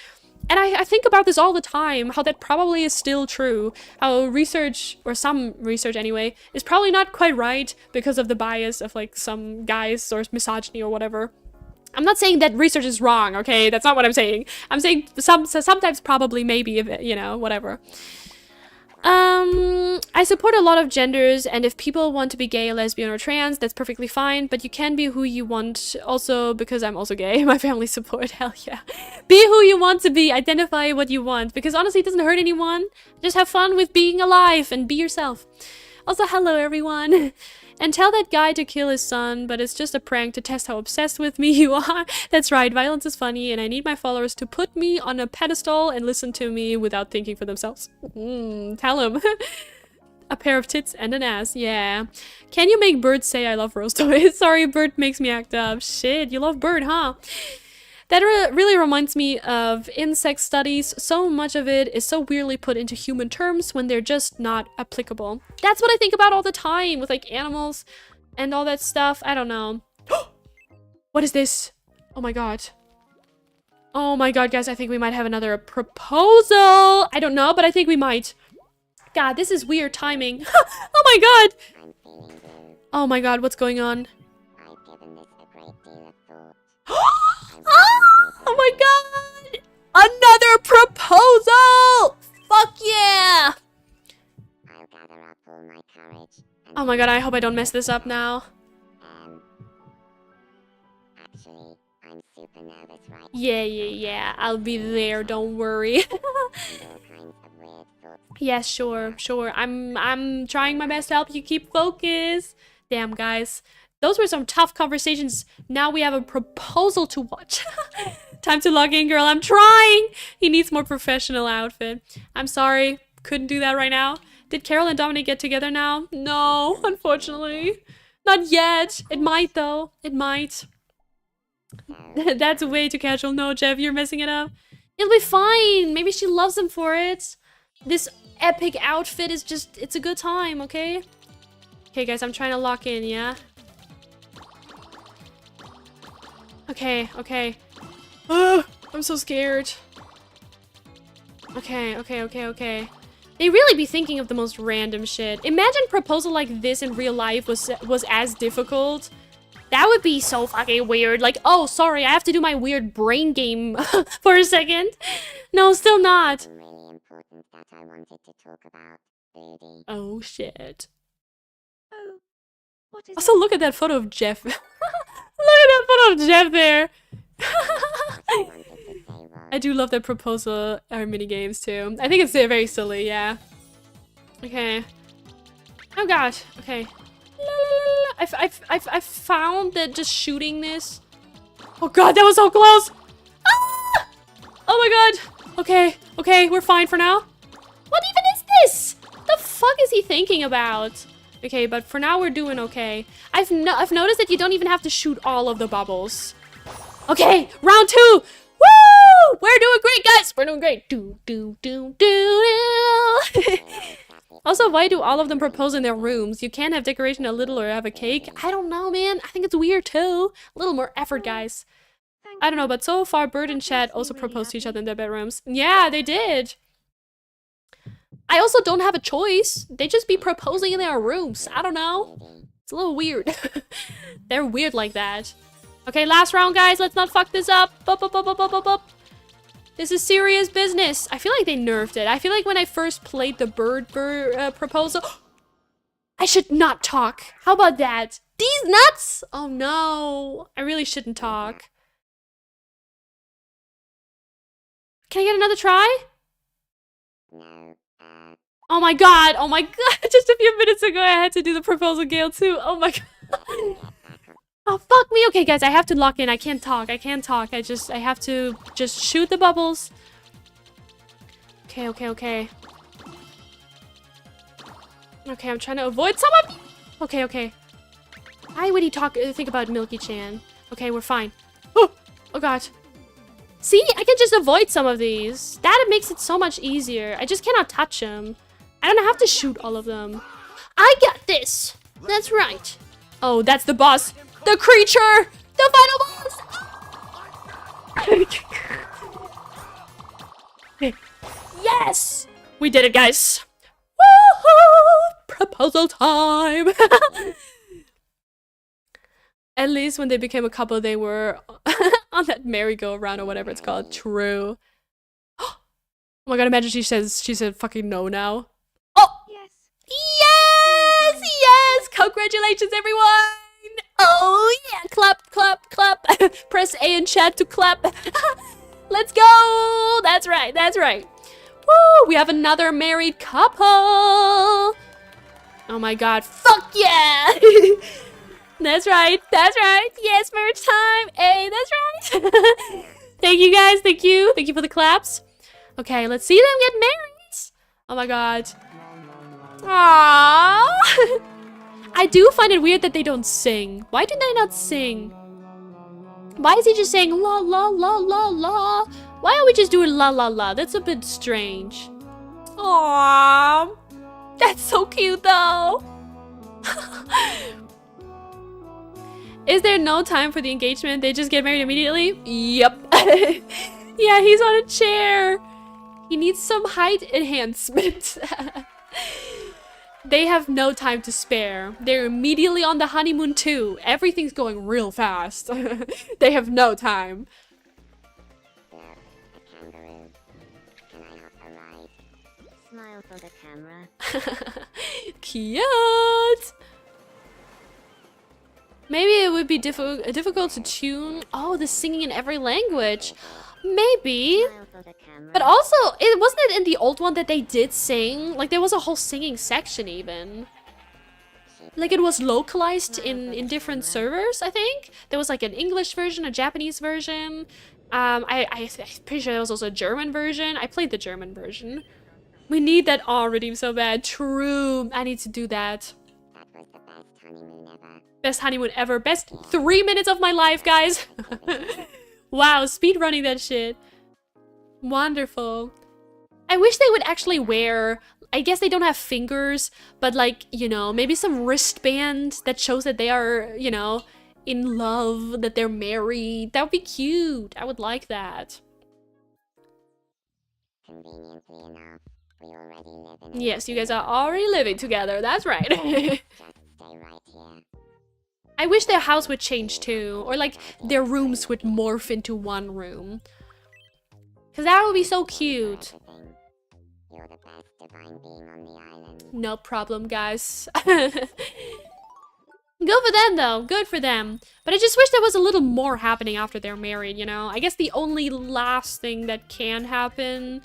And I think about this all the time, how that probably is still true. How research, or some research anyway, is probably not quite right because of the bias of like some guys or misogyny or whatever. I'm not saying that research is wrong, okay? That's not what I'm saying. I'm saying sometimes probably, maybe, you know, whatever. I support a lot of genders, and if people want to be gay, lesbian, or trans, that's perfectly fine, but you can be who you want also, because I'm also gay. My family support, hell yeah. Be who you want to be, identify what you want, because honestly it doesn't hurt anyone. Just have fun with being alive and be yourself. Also, hello everyone. And tell that guy to kill his son, but it's just a prank to test how obsessed with me you are. That's right, violence is funny, and I need my followers to put me on a pedestal and listen to me without thinking for themselves. Tell him. A pair of tits and an ass, yeah. Can you make Bird say I love Rose toys? Sorry, Bird makes me act up. Shit, you love Bird, huh? That really reminds me of insect studies. So much of it is so weirdly put into human terms when they're just not applicable. That's what I think about all the time with like animals and all that stuff. I don't know. What is this? Oh my god. Oh my god, guys, I think we might have another proposal. I don't know, but I think we might. God, this is weird timing. Oh my god. Oh my god, what's going on? I've given this a great deal of thought. Oh my god! Another proposal! Fuck yeah! I'll gather up all my courage and Oh my god, I hope I don't mess this up now. actually, I'm super nervous right Yeah. I'll be there, don't worry. now. And all kinds of weird thoughts. Yeah, sure. I'm trying my best to help you keep focus. Damn, guys. Those were some tough conversations. Now we have a proposal to watch. Time to log in, girl. I'm trying. He needs more professional outfit. I'm sorry. Couldn't do that right now. Did Carol and Dominic get together now? No, unfortunately. Not yet. It might, though. It might. That's way too casual. No, Jeff, you're messing it up. It'll be fine. Maybe she loves him for it. This epic outfit is just... It's a good time, okay? Okay, guys, I'm trying to lock in, yeah? Okay. I'm so scared. Okay. They really be thinking of the most random shit. Imagine proposal like this in real life was as difficult. That would be so fucking weird. Like, oh, sorry, I have to do my weird brain game for a second. No, still not. Something really important that I wanted to talk about, Birdie. Oh, shit. Oh, what is Also, look at that photo of Jeff. Look at that photo of Jeff there. I wanted to say was I do love that proposal mini games too. I think it's very silly, yeah. Okay. Oh god. Okay. I've found that just shooting this. Oh god, that was so close. Ah! Oh my god. Okay, we're fine for now. What even is this? The fuck is he thinking about? Okay, but for now we're doing okay. I've noticed that you don't even have to shoot all of the bubbles. Okay, round 2. Woo! We're doing great, guys. We're doing great. Do. Also, why do all of them propose in their rooms? You can't have decoration a little or have a cake. I don't know, man. I think it's weird too. A little more effort, guys. I don't know, but so far, Bird and Chad also proposed to each other in their bedrooms. Yeah, they did. I also don't have a choice. They just be proposing in their rooms. I don't know. It's a little weird. They're weird like that. Okay, last round, guys. Let's not fuck this up. Up. This is serious business. I feel like they nerfed it. I feel like when I first played the bird proposal... I should not talk. How about that? These nuts! Oh no. I really shouldn't talk. Can I get another try? no, Oh my god. Just a few minutes ago I had to do the proposal Gale too. Oh my god. Oh, fuck me. Okay, guys, I have to lock in. I can't talk. I can't talk. I have to just shoot the bubbles. Okay, okay, okay. Okay, I'm trying to avoid some of... Okay, okay. Why would he think about Milky-chan? Okay, we're fine. Oh, oh god. See, I can just avoid some of these. That makes it so much easier. I just cannot touch them. I don't have to shoot all of them. I got this. That's right. Oh, that's the boss. The creature. The final boss. Yes. We did it, guys. Woohoo! Proposal time. At least when they became a couple, they were on that merry-go-round or whatever it's called. True. Oh my god, imagine she said fucking no now. Oh! Yes. Yes! Yes! Congratulations, everyone! Oh, yeah! Clap, clap, clap. Press A in chat to clap. Let's go! That's right, that's right. Woo! We have another married couple! Oh my god, fuck yeah! That's right, that's right. Yes, marriage time. Hey, that's right. Thank you guys, thank you. Thank you for the claps. Okay, let's see them get married. Oh my god. Aww. I do find it weird that they don't sing. Why do they not sing? Why is he just saying la la la la la? Why don't we just do it la la la? That's a bit strange. Aww. That's so cute though. Is there no time for the engagement? They just get married immediately? Yep. Yeah, he's on a chair. He needs some height enhancement. They have no time to spare. They're immediately on the honeymoon too. Everything's going real fast. They have no time. Look, a kangaroo. Can I have a ride? Smile for the camera. Cute. Maybe it would be difficult to tune. Oh, the singing in every language. Maybe. Smile for the camera. But also, it wasn't it in the old one that they did sing? Like, there was a whole singing section even. Like, it was localized in different servers, I think. There was like an English version, a Japanese version. I'm pretty sure there was also a German version. I played the German version. We need that aw redeem so bad. True. I need to do that. That was the best honeymoon ever. Best honeymoon ever. Best 3 minutes of my life, guys. Wow, speed running that shit. Wonderful. I wish they would actually wear, I guess they don't have fingers, but like, you know, maybe some wristband that shows that they are, you know, in love, that they're married. That would be cute. I would like that. Conveniently enough, we already live in a Yes, you guys are already living together. That's right. Just stay right here. I wish their house would change too, or like their rooms would morph into one room. Cause that would be so cute. Everything. You're the best divine being on the island. No problem, guys. Good for them though, good for them. But I just wish there was a little more happening after they're married, you know? I guess the only last thing that can happen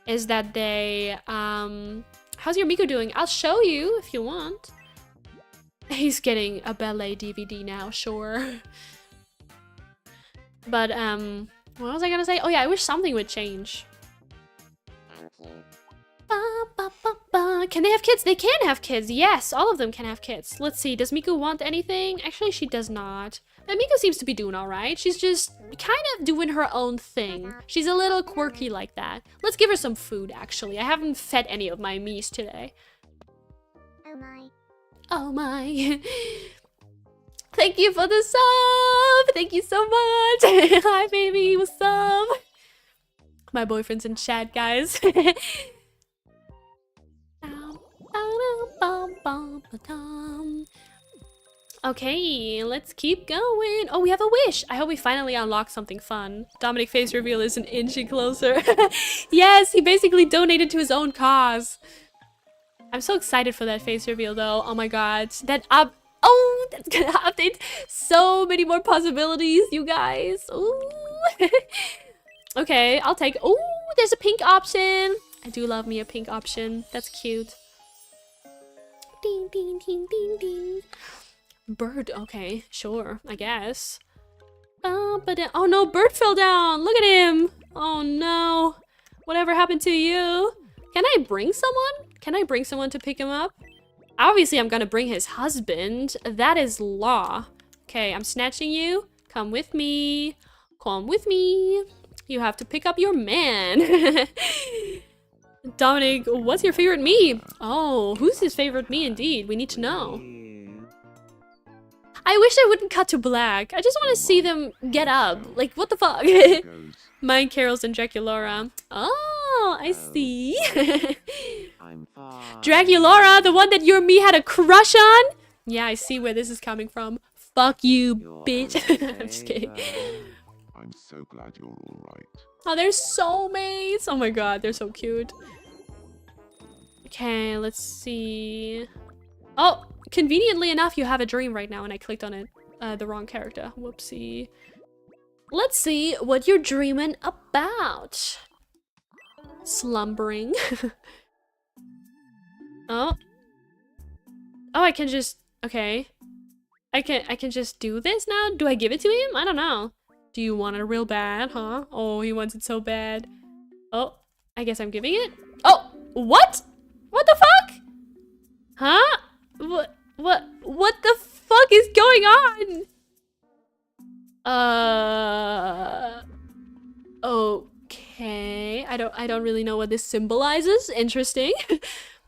is that they, how's your Miko doing? I'll show you if you want. He's getting a ballet DVD now, sure. But, what was I gonna say? Oh yeah, I wish something would change. Thank you. Ba, ba, ba, ba. Can they have kids? They can have kids. Yes, all of them can have kids. Let's see. Does Miku want anything? Actually, she does not. But Miku seems to be doing all right. She's just kind of doing her own thing. She's a little quirky like that. Let's give her some food, actually. I haven't fed any of my Mies today. Oh my. Oh my. Thank you for the sub. Thank you so much. Hi, baby. What's up? My boyfriend's in chat, guys. Okay, let's keep going. Oh, we have a wish. I hope we finally unlock something fun. Dominic face reveal is an inch closer. Yes, he basically donated to his own cause. I'm so excited for that face reveal though. Oh my god. Oh, that's gonna update so many more possibilities, you guys. Ooh. Okay, I'll take. Oh, there's a pink option. I do love me a pink option. That's cute. Ding, ding, ding, ding, ding. Bird, okay, sure, I guess. But oh no, Bird fell down. Look at him. Oh no. Whatever happened to you? Can I bring someone? Can I bring someone to pick him up? Obviously, I'm gonna bring his husband. That is law. Okay, I'm snatching you. Come with me. Come with me. You have to pick up your man. Dominic, what's your favorite me? Oh, who's his favorite me indeed? We need to know. Here. I wish I wouldn't cut to black. I just want to see them get up. Like, what the fuck? There goes. Mine, Carol's, and Draculaura. Oh, I see. I'm fine. Draculaura, the one that you and me had a crush on? Yeah, I see where this is coming from. Fuck you, You're bitch. okay, I'm just kidding. though. I'm so glad you're all right. Oh, they're soulmates. Oh my god, they're so cute. Okay, let's see. Oh, conveniently enough, you have a dream right now, and I clicked on it. The wrong character. Whoopsie. Let's see what you're dreaming about. Slumbering. Oh. Oh, I can just... Okay. I can just do this now? Do I give it to him? I don't know. Do you want it real bad, huh? Oh, he wants it so bad. Oh, I guess I'm giving it. Oh, what? What the fuck? Huh? What the fuck is going on? Okay. I don't really know what this symbolizes. Interesting.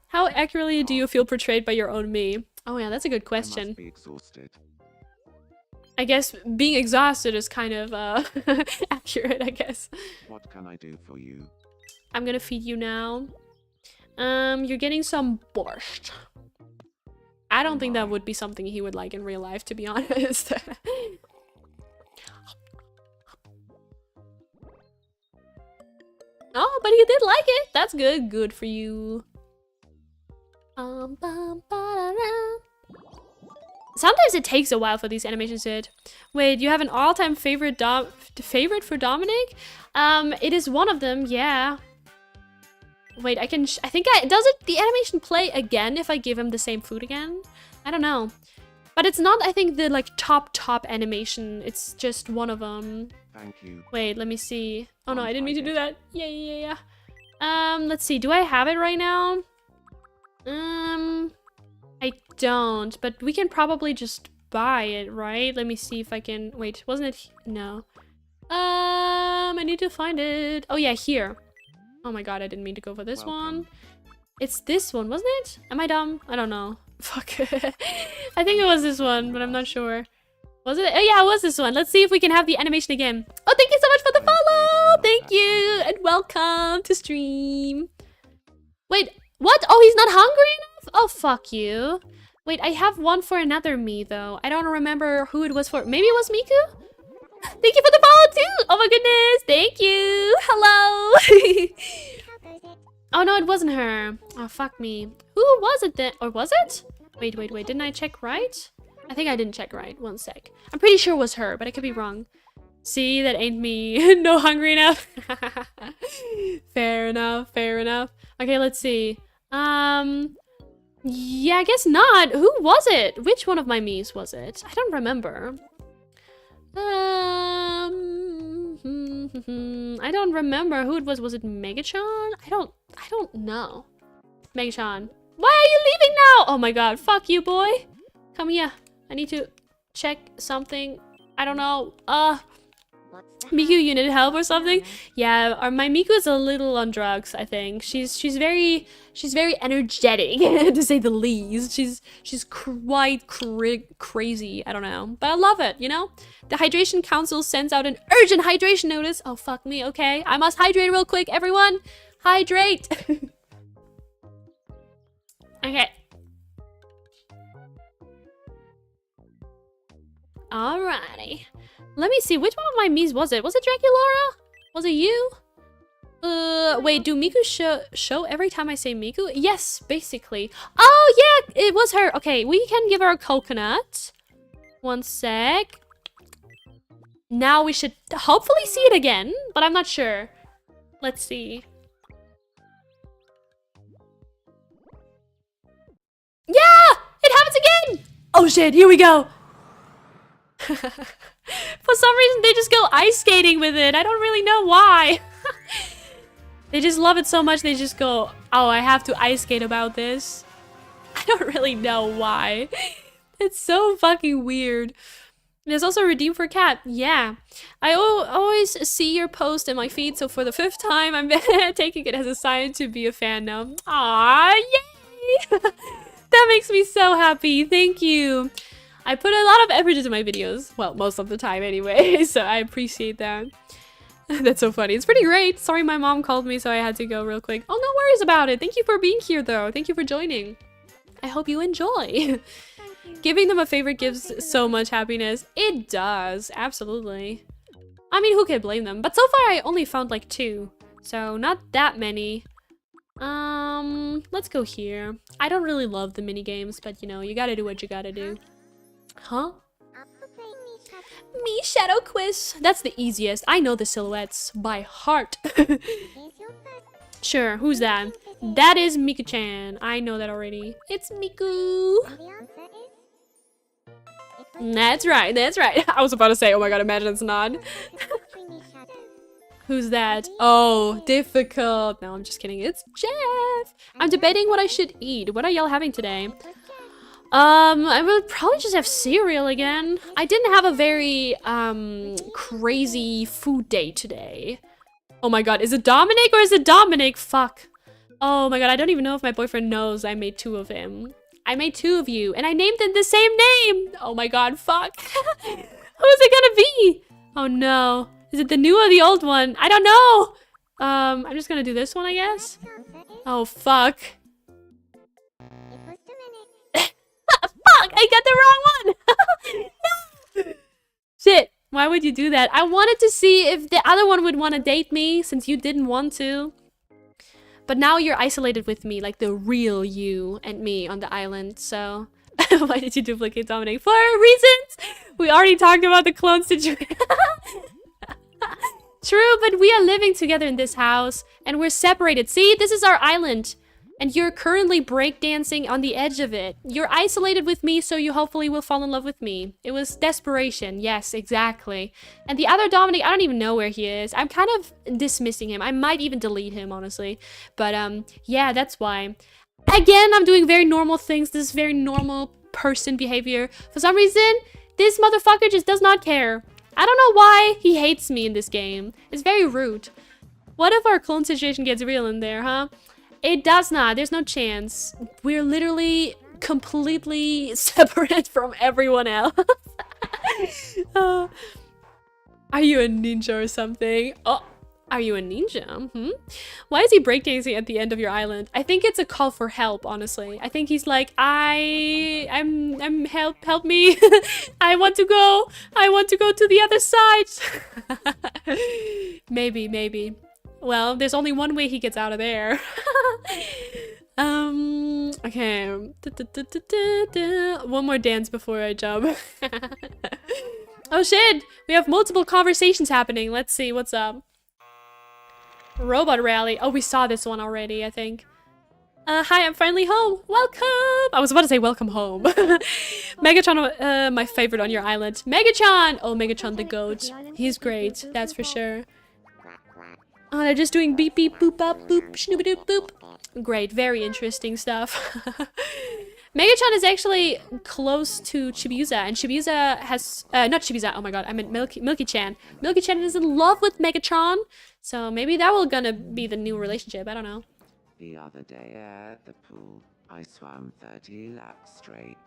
How accurately do you feel portrayed by your own me? Oh yeah, that's a good I question. must be exhausted. I guess being exhausted is kind of accurate, I guess. What can I do for you? I'm gonna feed you now. You're getting some borscht. I don't think that would be something he would like in real life, to be honest. Oh, but he did like it. That's good. Good for you. Sometimes it takes a while for these animations to hit. Wait, you have an all-time favorite for Dominic? It is one of them, yeah. Wait, I think does the animation play again if I give him the same food again? I don't know. But it's not, I think, the like top animation. It's just one of them. Thank you. Wait, let me see. Oh no, I didn't mean to do that. Yeah. Let's see. Do I have it right now? I don't, but we can probably just buy it, right? Let me see if I can. Wait, wasn't it? No. I need to find it. Oh yeah, here. Oh my god, I didn't mean to go for this one. It's this one, wasn't it? Am I dumb? I don't know. Fuck. I think it was this one, but I'm not sure. Was it? Oh yeah, it was this one. Let's see if we can have the animation again. Oh, thank you so much for the follow! Thank you! And welcome to stream. Wait, what? Oh, he's not hungry enough? Oh, fuck you. Wait, I have one for another me, though. I don't remember who it was for. Maybe it was Miku? Thank you for the follow, too! Oh my goodness! Thank you! Hello! Oh no, it wasn't her. Oh, fuck me. Who was it then? Or was it? Wait. Didn't I check right? I think I didn't check right. One sec. I'm pretty sure it was her, but I could be wrong. See, that ain't me. No hungry enough. Fair enough. Okay, let's see. Yeah, I guess not. Who was it? Which one of my me's was it? I don't remember. I don't remember who it was. Was it Megachan? I don't know. Megachan. Why are you leaving now? Oh my god. Fuck you, boy. Come here. I need to check something. I don't know. Miku, you need help or something? Yeah, my Miku is a little on drugs, I think. She's very energetic, to say the least. She's quite crazy. I don't know. But I love it, you know? The Hydration Council sends out an urgent hydration notice. Oh, fuck me. Okay. I must hydrate real quick, everyone. Hydrate. Okay. Alrighty. Let me see, which one of my me's was it? Was it Draculaura? Was it you? Wait, do Miku show every time I say Miku? Yes, basically. Oh, yeah, it was her. Okay, we can give her a coconut. One sec. Now we should hopefully see it again, but I'm not sure. Let's see. Yeah! It happens again! Oh shit, here we go. For some reason, they just go ice skating with it. I don't really know why. They just love it so much, they just go, oh, I have to ice skate about this. I don't really know why. It's so fucking weird. There's also redeem for cat. Yeah. I always see your post in my feed, so for the 5th time, I'm taking it as a sign to be a fan now. Aww, yay! That makes me so happy. Thank you. I put a lot of effort into my videos. Well, most of the time anyway, so I appreciate that. That's so funny. It's pretty great. Sorry my mom called me, so I had to go real quick. Oh, no worries about it. Thank you for being here, though. Thank you for joining. I hope you enjoy. Giving them a favorite gives so much happiness. It does. Absolutely. I mean, who can blame them? But so far, I only found like 2. So, not that many. Let's go here. I don't really love the mini games, but you know, you gotta do what you gotta do. Huh? Me Shadow Quiz. That's the easiest. I know the silhouettes by heart. Sure, who's that? That is Miku-chan. I know that already. It's Miku. That's right, that's right. I was about to say, oh my god, imagine it's not. Who's that? Oh, difficult. No, I'm just kidding. It's Jeff. I'm debating what I should eat. What are y'all having today? I will probably just have cereal again. I didn't have a very, crazy food day today. Oh my god, is it Dominic or is it Dominic? Fuck. Oh my god, I don't even know if my boyfriend knows I made 2 of him. I made 2 of you, and I named them the same name! Oh my god, fuck. Who's it gonna be? Oh no. Is it the new or the old one? I don't know! I'm just gonna do this one, I guess? Oh, fuck. Fuck! I got the wrong one! No! Shit. Why would you do that? I wanted to see if the other one would want to date me, since you didn't want to. But now you're isolated with me, like the real you and me on the island, so... Why did you duplicate Dominic? For reasons! We already talked about the clone situation. True, but we are living together in this house, and we're separated. See, this is our island. And you're currently breakdancing on the edge of it. You're isolated with me, so you hopefully will fall in love with me. It was desperation. Yes, exactly. And the other Dominic, I don't even know where he is. I'm kind of dismissing him. I might even delete him, honestly. But, yeah, that's why. Again, I'm doing very normal things. This is very normal person behavior. For some reason, this motherfucker just does not care. I don't know why he hates me in this game. It's very rude. What if our clone situation gets real in there, huh? It does not. There's no chance. We're literally completely separate from everyone else. Are you a ninja or something? Oh, are you a ninja? Why is he breakdancing at the end of your island? I think it's a call for help, honestly. I think he's like, I'm help me. I want to go to the other side. Maybe. Well, there's only one way he gets out of there. Okay. One more dance before I jump. Oh shit! We have multiple conversations happening. Let's see, what's up? Robot rally. Oh, we saw this one already, I think. Hi, I'm finally home. Welcome! I was about to say welcome home. Megatron, my favorite on your island. Megatron! Oh, Megatron the goat. He's great, that's for sure. Oh, they're just doing beep beep boop bop boop snoop doop boop. Great, very interesting stuff. Megatron is actually close to Chibiusa, and Chibiusa has not Chibiusa. Oh my god, I meant Milky-chan. Milky-chan is in love with Megatron, so maybe that will gonna be the new relationship. I don't know. The other day at the pool, I swam 30 laps straight.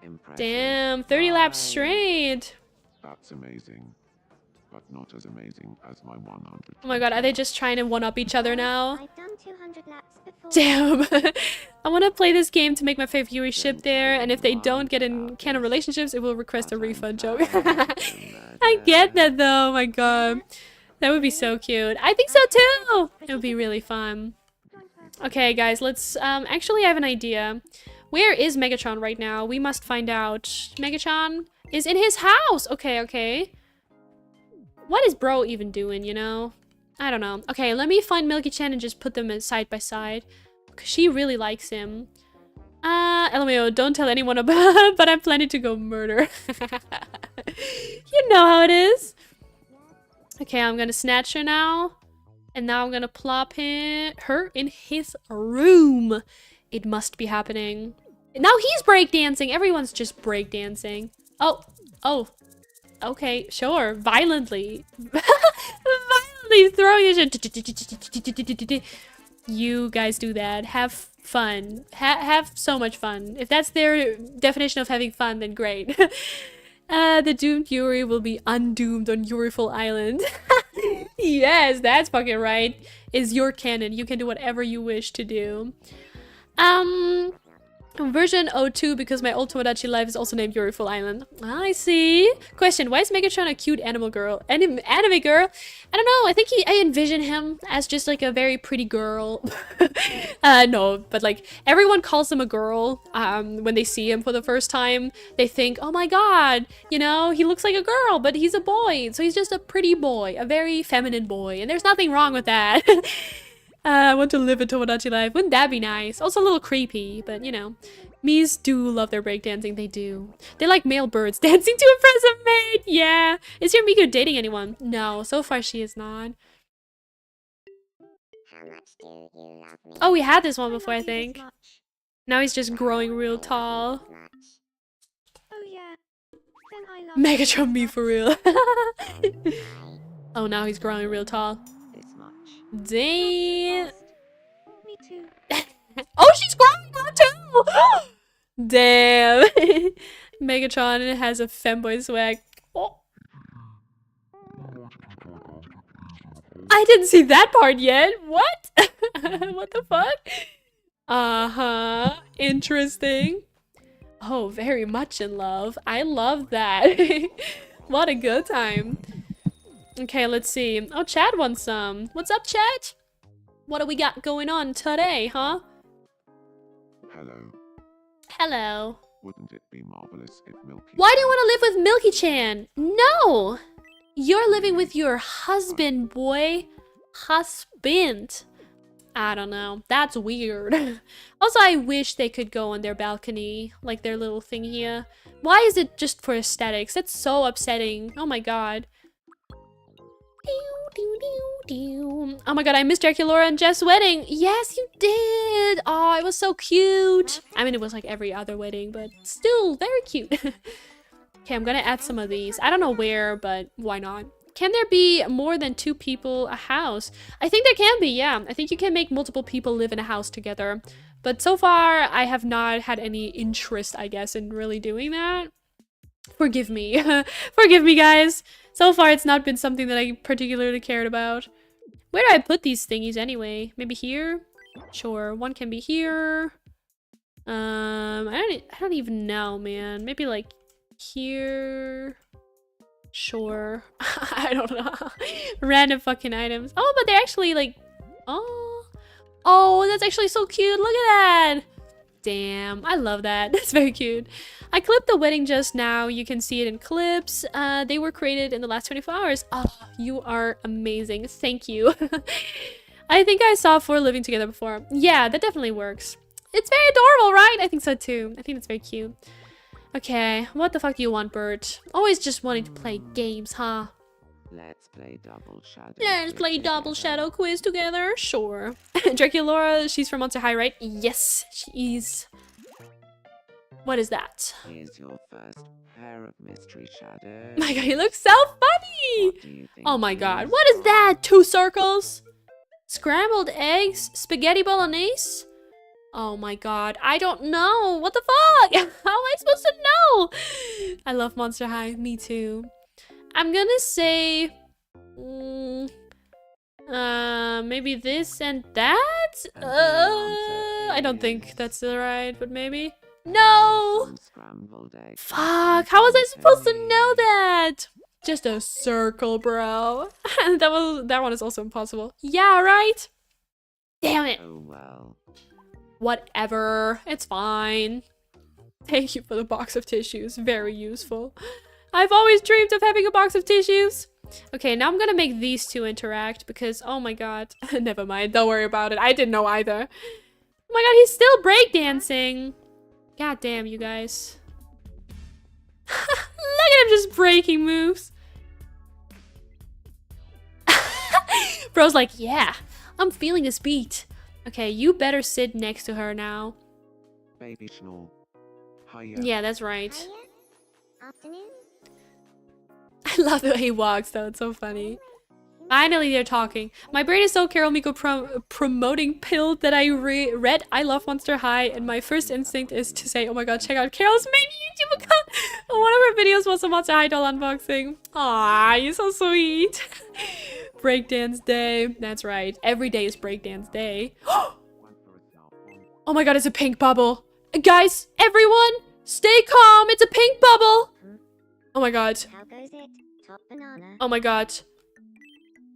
Impressive. Damn, 30 laps Bye. straight. That's amazing, but not as amazing as my 100. Oh my god, are they just trying to one-up each other now? I've done 200 laps before. Damn. I want to play this game to make my favorite viewership there, and if they don't get in canon relationships, it will request a refund joke. I get that though, oh my god. That would be so cute. I think so too! It would be really fun. Okay guys, let's, actually I have an idea. Where is Megatron right now? We must find out. Megatron is in his house! Okay. What is bro even doing, you know? I don't know. Okay, let me find Milky-chan and just put them side by side. Because she really likes him. LMAO, don't tell anyone about, but I'm planning to go murder. You know how it is. Okay, I'm gonna snatch her now. And now I'm gonna plop her in his room. It must be happening. Now he's breakdancing. Everyone's just breakdancing. Oh, okay, sure. Violently. Violently throwing this shit. You guys do that. Have fun. Have so much fun. If that's their definition of having fun, then great. The doomed Yuri will be undoomed on Yuriful Island. Yes, that's fucking right. Is your canon. You can do whatever you wish to do. Version 02 because my old Tomodachi life is also named Yuriful Island. I see. Question, why is Megatron a cute anime girl? Anime girl? I don't know. I think I envision him as just like a very pretty girl. No, but like everyone calls him a girl when they see him for the first time. They think, oh my god, you know, he looks like a girl, but he's a boy. So he's just a pretty boy, a very feminine boy. And there's nothing wrong with that. I want to live a Tomodachi life. Wouldn't that be nice? Also a little creepy, but you know. Mies do love their breakdancing. They do. They like male birds dancing to impress a mate. Yeah. Is your Miku dating anyone? No, so far she is not. How much do you love me? Oh, we had this one before, I Not even think. as much. Now he's just growing real tall. Much. Oh yeah. Then I love Megatron me for real. I Oh, now he's growing real tall. This much. Damn. Me too. Oh, she's growing now too! Damn. Megatron has a femboy swag. Oh. I didn't see that part yet. What? What the fuck? Uh-huh. Interesting. Oh, very much in love. I love that. What a good time. Okay, let's see. Oh, Chad wants some. What's up, Chad? What do we got going on today, huh? Hello. Hello. Wouldn't it be marvelous if Milky Why do you want to live with Milky-chan? No! You're living with your husband, boy. Husband. I don't know. That's weird. Also, I wish they could go on their balcony, like their little thing here. Why is it just for aesthetics? That's so upsetting. Oh my god. Oh my god, I missed Draculaura and Jeff's wedding. Yes, you did. Oh, it was so cute. I mean, it was like every other wedding, but still very cute. Okay, I'm gonna add some of these. I don't know where, but why not? Can there be more than 2 people a house? I think there can be, yeah. I think you can make multiple people live in a house together. But so far, I have not had any interest, I guess, in really doing that. Forgive me. Forgive me, guys. So far, it's not been something that I particularly cared about. Where do I put these thingies anyway? Maybe here? Sure, one can be here. I don't even know, man. Maybe like here. Sure. I don't know. Random fucking items. Oh, but they're actually like, oh, that's actually so cute. Look at that. Damn, I love that. That's very cute. I clipped the wedding just now. You can see it in clips. They were created in the last 24 hours. Oh, you are amazing. Thank you. I think I saw 4 living together before. Yeah, that definitely works. It's very adorable, right? I think so too. I think it's very cute. Okay, what the fuck do you want, Bert? Always just wanting to play games, huh? Let's play Double Shadow. Let's Quiz play Double together. Shadow quiz together. Sure. Draculaura, she's from Monster High, right? Yes, she is. What is that? Here's your first pair of mystery shadows. My god, he looks so funny! What do you think Oh my god, these what is are? that? 2 circles? Scrambled eggs? Spaghetti bolognese? Oh my god, I don't know. What the fuck? How am I supposed to know? I love Monster High. Me too. I'm gonna say... maybe this and that? And the answer I don't think is- that's right, but maybe. No! Some scrambled eggs. Fuck, how was I supposed to know that? Just a circle, bro. that one is also impossible. Yeah, right? Damn it. Oh well. Whatever. It's fine. Thank you for the box of tissues. Very useful. I've always dreamed of having a box of tissues. Okay, now I'm gonna make these 2 interact because, oh my god. Never mind, don't worry about it. I didn't know either. Oh my god, he's still breakdancing. God damn, you guys. Look at him just breaking moves. Bro's like, yeah, I'm feeling this beat. Okay, you better sit next to her now. Baby snore. Hiya. Yeah, that's right. Hiya. Afternoon. I love the way he walks though, it's so funny. Finally, they're talking. My brain is so Carol Miko promoting Pill that I read I Love Monster High, and my first instinct is to say, oh my god, check out Carol's main YouTube account. One of her videos was a Monster High doll unboxing. Aw, you're so sweet. Breakdance day. That's right. Every day is breakdance day. Oh my god, it's a pink bubble. Guys, everyone, stay calm. It's a pink bubble. Oh my god. How goes it? Top banana. Oh my god.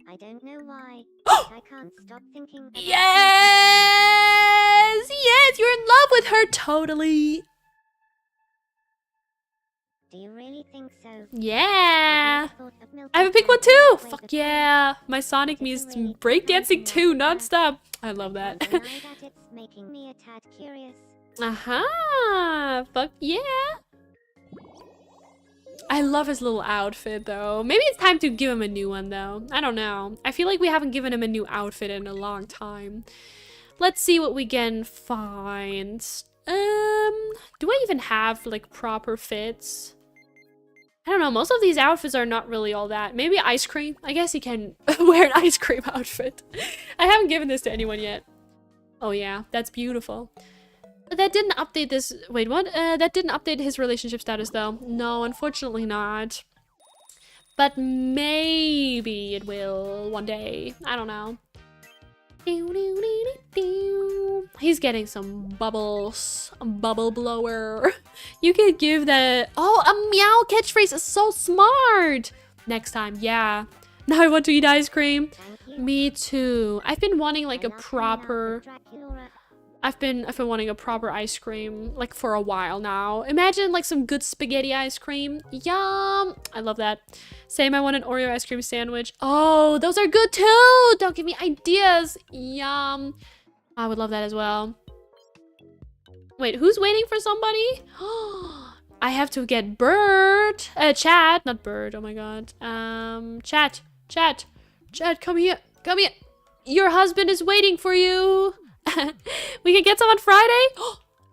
I don't know why. but I can't stop thinking about Yes! Yes, you're in love with her totally. Do you really think so? Yeah. I've thought of milk I have a pink one chocolate too. way Fuck before. yeah. My Sonic means breakdancing too, non-stop. I love that. Can't deny that it's making me a tad curious. Aha. Fuck yeah. I love his little outfit though. Maybe it's time to give him a new one though. I don't know. I feel like we haven't given him a new outfit in a long time. Let's see what we can find. Do I even have like proper fits? I don't know. Most of these outfits are not really all that. Maybe ice cream. I guess he can wear an ice cream outfit. I haven't given this to anyone yet. Oh yeah, that's beautiful. But that didn't update this. Wait, what? That didn't update his relationship status though. No, unfortunately not. But maybe it will one day. I don't know. He's getting some bubbles. A bubble blower. You could give the... Oh, a meow catchphrase is so smart. Next time, yeah. Now I want to eat ice cream. Thank you. Me too. I've been wanting like I a love hanging out proper... with Draculaura. I've been wanting a proper ice cream like for a while now. Imagine like some good spaghetti ice cream. Yum! I love that. Same, I want an Oreo ice cream sandwich. Oh, those are good too! Don't give me ideas. Yum. I would love that as well. Wait, who's waiting for somebody? I have to get Bird. Chat, not Bird. Oh my god. Chat, come here. Come here. Your husband is waiting for you. We can get some on Friday.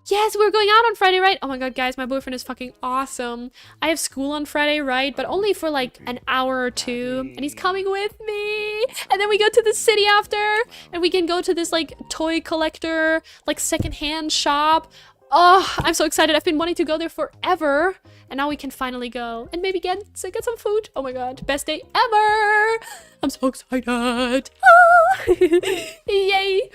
Yes, we're going out on Friday, right? Oh my god, guys, my boyfriend is fucking awesome. I have school on Friday, right? But only for like an hour or two. And he's coming with me. And then we go to the city after. And we can go to this like toy collector, like secondhand shop. Oh, I'm so excited. I've been wanting to go there forever. And now we can finally go. And maybe get some food. Oh my god, best day ever. I'm so excited. Oh. Yay.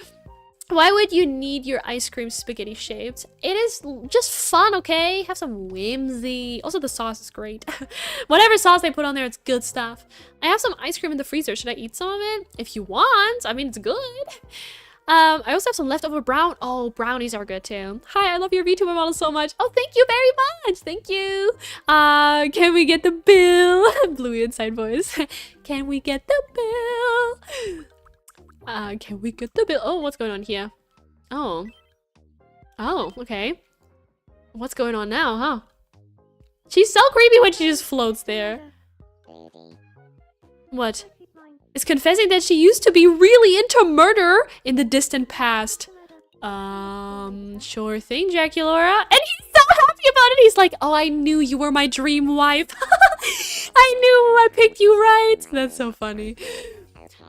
Why would you need your ice cream spaghetti shaped? It is just fun, okay? Have some whimsy. Also, the sauce is great. Whatever sauce they put on there, it's good stuff. I have some ice cream in the freezer. Should I eat some of it? If you want. I mean, it's good. I also have some leftover brown. Oh, brownies are good too. Hi, I love your VTuber model so much. Oh, thank you very much. Thank you. Can we get the bill? Bluey inside voice. Can we get the bill? Can we get the bill? Oh, what's going on here? Oh. Oh, okay. What's going on now, huh? She's so creepy when she just floats there. Baby. What? Is confessing that she used to be really into murder in the distant past. Sure thing, Draculaura. And he's so happy about it. He's like, oh, I knew you were my dream wife. I knew I picked you right. That's so funny.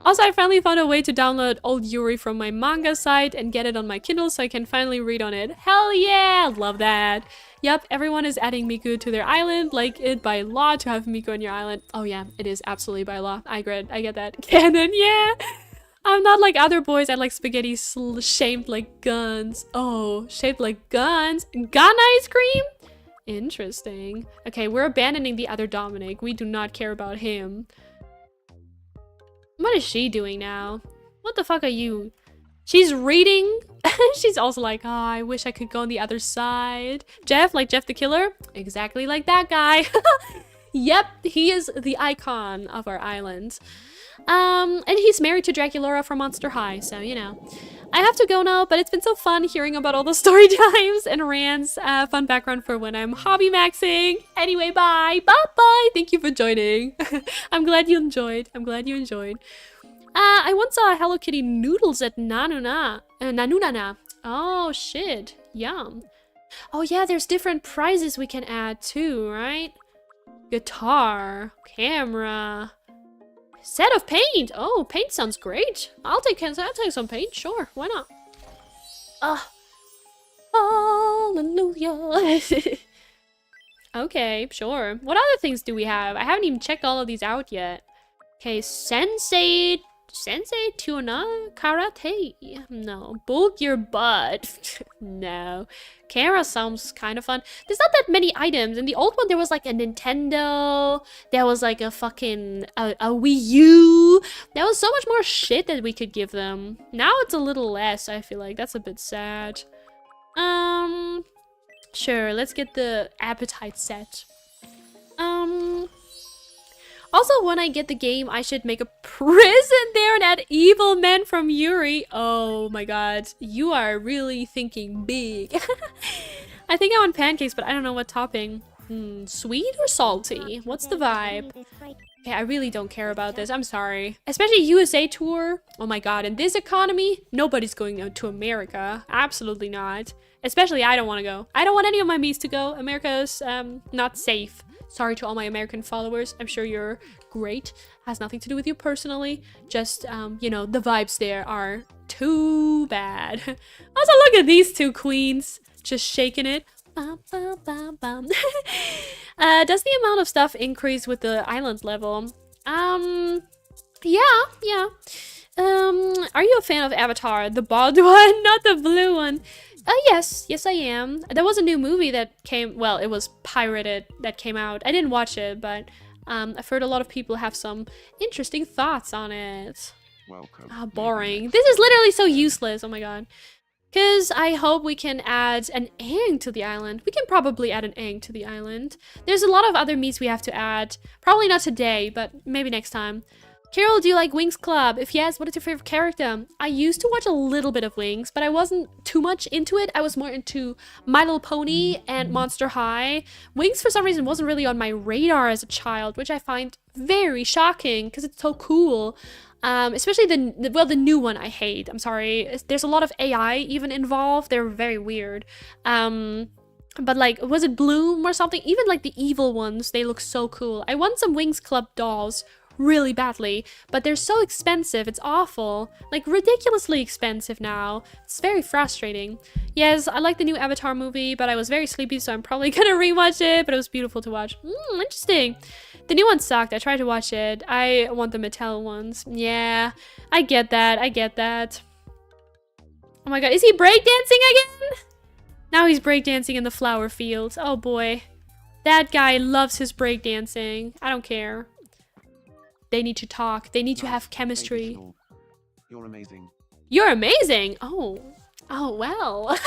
Also, I finally found a way to download old Yuri from my manga site and get it on my Kindle so I can finally read on it. Hell yeah! Love that. Yep, everyone is adding Miku to their island, like it by law to have Miku on your island. Oh yeah, it is absolutely by law. I get that. Canon, yeah! I'm not like other boys, I like spaghetti shaped like guns. Oh, shaped like guns? Gun ice cream? Interesting. Okay, we're abandoning the other Dominic. We do not care about him. What is she doing now? What the fuck are you? She's reading. She's also like, oh, I wish I could go on the other side. Jeff, like Jeff the Killer? Exactly like that guy. Yep, he is the icon of our island. And he's married to Draculaura from Monster High, so you know. I have to go now, but it's been so fun hearing about all the story times and rants. Fun background for when I'm hobby maxing. Anyway, bye. Bye-bye. Thank you for joining. I'm glad you enjoyed. I'm glad you enjoyed. I once saw Hello Kitty noodles at Nanunana. Oh, shit. Yum. Oh, yeah, there's different prizes we can add too, right? Guitar, camera, set of paint. Oh, paint sounds great. I'll take some paint. Sure, why not? Hallelujah. Okay, sure. What other things do we have? I haven't even checked all of these out yet. Okay, Sensei Tuna Karate. No. Bulk your butt. No. Camera sounds kind of fun. There's not that many items. In the old one, there was like a Nintendo. There was like a fucking a Wii U. There was so much more shit that we could give them. Now it's a little less, I feel like. That's a bit sad. Sure, let's get the appetite set. Also, when I get the game, I should make a prison there and add evil men from Yuri. Oh my god, you are really thinking big. I think I want pancakes, but I don't know what topping. Sweet or salty? What's the vibe? Okay, I really don't care about this. I'm sorry. Especially USA tour. Oh my god, in this economy, nobody's going to America. Absolutely not. Especially I don't want to go. I don't want any of my Miis to go. America's not safe. Sorry to all my American followers. I'm sure you're great. Has nothing to do with you personally. Just, you know, the vibes there are too bad. Also, look at these two queens. Just shaking it. Bum, bum, bum, bum. Does the amount of stuff increase with the island level? Yeah. Are you a fan of Avatar? The bald one, not the blue one. Yes, I am. There was a new movie that came, well, it was pirated that came out. I didn't watch it, but I've heard a lot of people have some interesting thoughts on it. Welcome. Boring. This is literally so useless, oh my god. Because I hope we can add an Aang to the island. We can probably add an Aang to the island. There's a lot of other Miis we have to add. Probably not today, but maybe next time. Carol, do you like Winx Club? If yes, what is your favorite character? I used to watch a little bit of Winx, but I wasn't too much into it. I was more into My Little Pony and Monster High. Winx, for some reason, wasn't really on my radar as a child, which I find very shocking because it's so cool. Especially the new one I hate. I'm sorry. There's a lot of AI even involved. They're very weird. But like, was it Bloom or something? Even like the evil ones, they look so cool. I want some Winx Club dolls really badly, but they're so expensive. It's awful. Like, ridiculously expensive now. It's very frustrating. Yes, I like the new Avatar movie, but I was very sleepy, so I'm probably gonna rewatch it, but it was beautiful to watch. Interesting. The new one sucked. I tried to watch it. I want the Mattel ones. Yeah, I get that. Oh my god, is he breakdancing again? Now he's breakdancing in the flower field. Oh boy. That guy loves his breakdancing. I don't care. They need to talk. They need to have chemistry. You're amazing. You're amazing! Oh, well.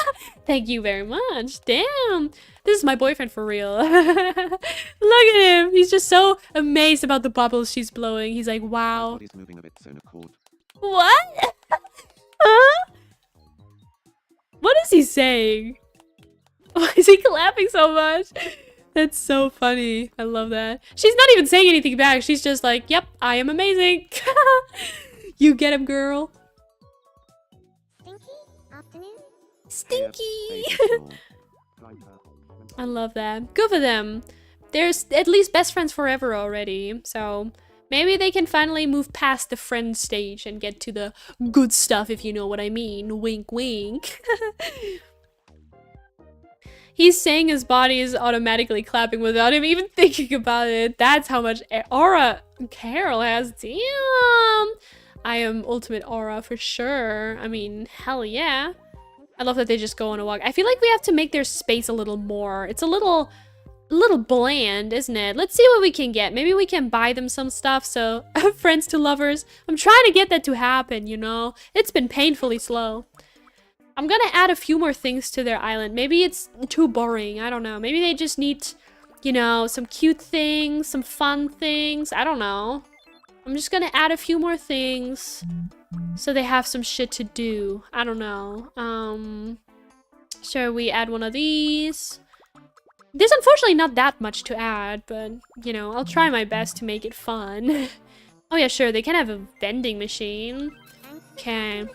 Thank you very much. Damn. This is my boyfriend for real. Look at him. He's just so amazed about the bubbles she's blowing. He's like, wow. Body's moving a bit so Nicole. What? Huh? What is he saying? Why is he clapping so much? That's so funny. I love that. She's not even saying anything back. She's just like, yep, I am amazing. You get him, girl. Stinky? Afternoon? Stinky. I love that. Good for them. There's at least best friends forever already. So maybe they can finally move past the friend stage and get to the good stuff, if you know what I mean. Wink, wink. He's saying his body is automatically clapping without him even thinking about it. That's how much aura Carol has. Damn. I am ultimate aura for sure. I mean, hell yeah. I love that they just go on a walk. I feel like we have to make their space a little more. It's a little bland, isn't it? Let's see what we can get. Maybe we can buy them some stuff. So, friends to lovers. I'm trying to get that to happen, you know? It's been painfully slow. I'm gonna add a few more things to their island. Maybe it's too boring. I don't know. Maybe they just need, you know, some cute things, some fun things. I don't know. I'm just gonna add a few more things so they have some shit to do. I don't know. Sure, we add one of these. There's unfortunately not that much to add, but, you know, I'll try my best to make it fun. Oh yeah, sure, they can have a vending machine. Okay.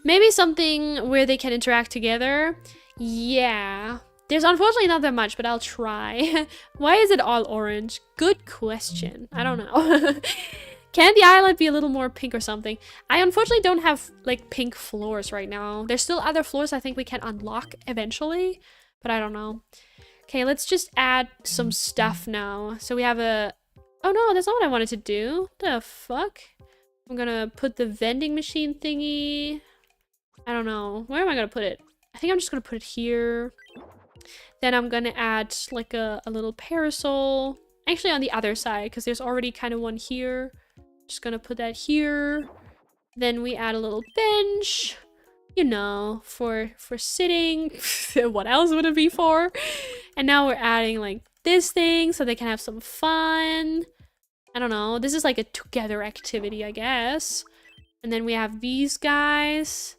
Maybe something where they can interact together. Yeah. There's unfortunately not that much, but I'll try. Why is it all orange? Good question. I don't know. Can the island be a little more pink or something? I unfortunately don't have, like, pink floors right now. There's still other floors I think we can unlock eventually, but I don't know. Okay, let's just add some stuff now. So we have a... Oh no, that's not what I wanted to do. The fuck? I'm gonna put the vending machine thingy. I don't know. Where am I gonna put it? I think I'm just gonna put it here. Then I'm gonna add, like, a little parasol. Actually on the other side, because there's already kind of one here. Just gonna put that here. Then we add a little bench, you know, for sitting. What else would it be for? And now we're adding like this thing so they can have some fun. I don't know. This is like a together activity, I guess. And then we have these guys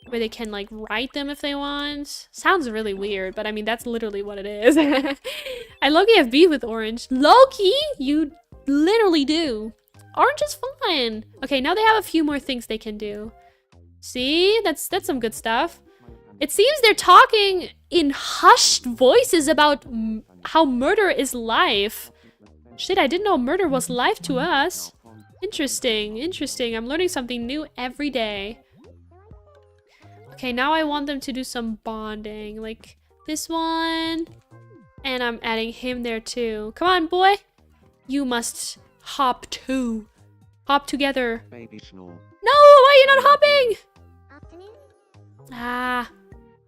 where they can like write them if they want. Sounds really weird, but I mean, that's literally what it is. I Loki have beef with orange. Loki, you literally do. Orange is fun. Okay, now they have a few more things they can do. See? That's some good stuff. It seems they're talking in hushed voices about how murder is life. Shit, I didn't know murder was life to us. Interesting, interesting. I'm learning something new every day. Okay, now I want them to do some bonding. Like this one. And I'm adding him there too. Come on, boy. You must... hop too. Hop together. Baby snore. No, why are you not hopping? Afternoon? Ah.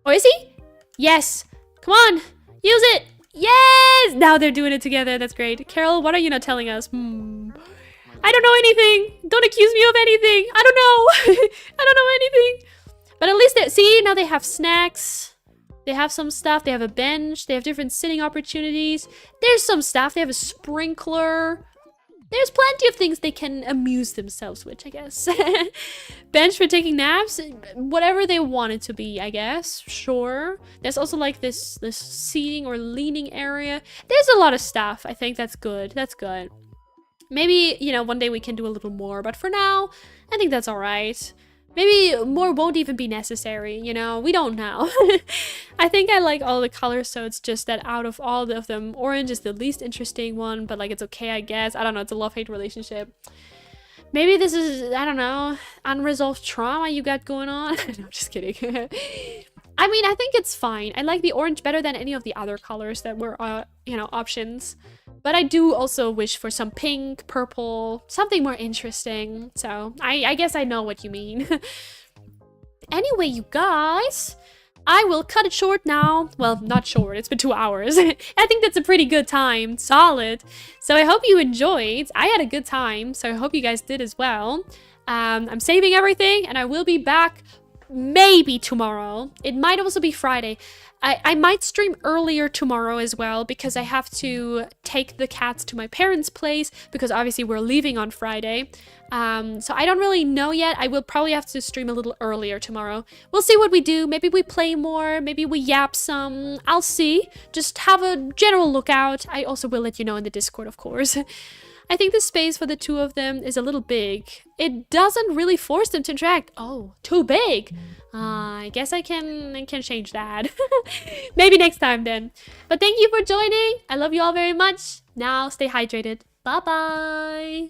Oh, is he? Yes. Come on. Use it. Yes. Now they're doing it together. That's great. Carol, what are you not telling us? I don't know anything. Don't accuse me of anything. I don't know. I don't know anything. But at least they see, now they have snacks. They have some stuff. They have a bench. They have different sitting opportunities. There's some stuff. They have a sprinkler. There's plenty of things they can amuse themselves with, I guess. Bench for taking naps, whatever they want it to be, I guess. Sure. There's also like this seating or leaning area. There's a lot of stuff. I think that's good. That's good. Maybe, you know, one day we can do a little more, but for now, I think that's all right. Maybe more won't even be necessary, you know? We don't know. I think I like all the colors, so it's just that out of all of them, orange is the least interesting one, but like it's okay, I guess. I don't know, it's a love-hate relationship. Maybe this is, I don't know, unresolved trauma you got going on. No, I'm just kidding. I mean, I think it's fine. I like the orange better than any of the other colors that were, you know, options. But I do also wish for some pink, purple, something more interesting. So I guess I know what you mean. Anyway, you guys, I will cut it short now. Well, not short, it's been 2 hours. I think that's a pretty good time, solid. So I hope you enjoyed. I had a good time, so I hope you guys did as well. I'm saving everything and I will be back maybe tomorrow. It might also be Friday. I might stream earlier tomorrow as well because I have to take the cats to my parents' place because obviously we're leaving on Friday. So I don't really know yet. I will probably have to stream a little earlier tomorrow. We'll see what we do. Maybe we play more. Maybe we yap some. I'll see. Just have a general lookout. I also will let you know in the Discord, of course. I think the space for the two of them is a little big. It doesn't really force them to interact. Oh, too big. I guess I can change that. Maybe next time then. But thank you for joining. I love you all very much. Now stay hydrated. Bye-bye.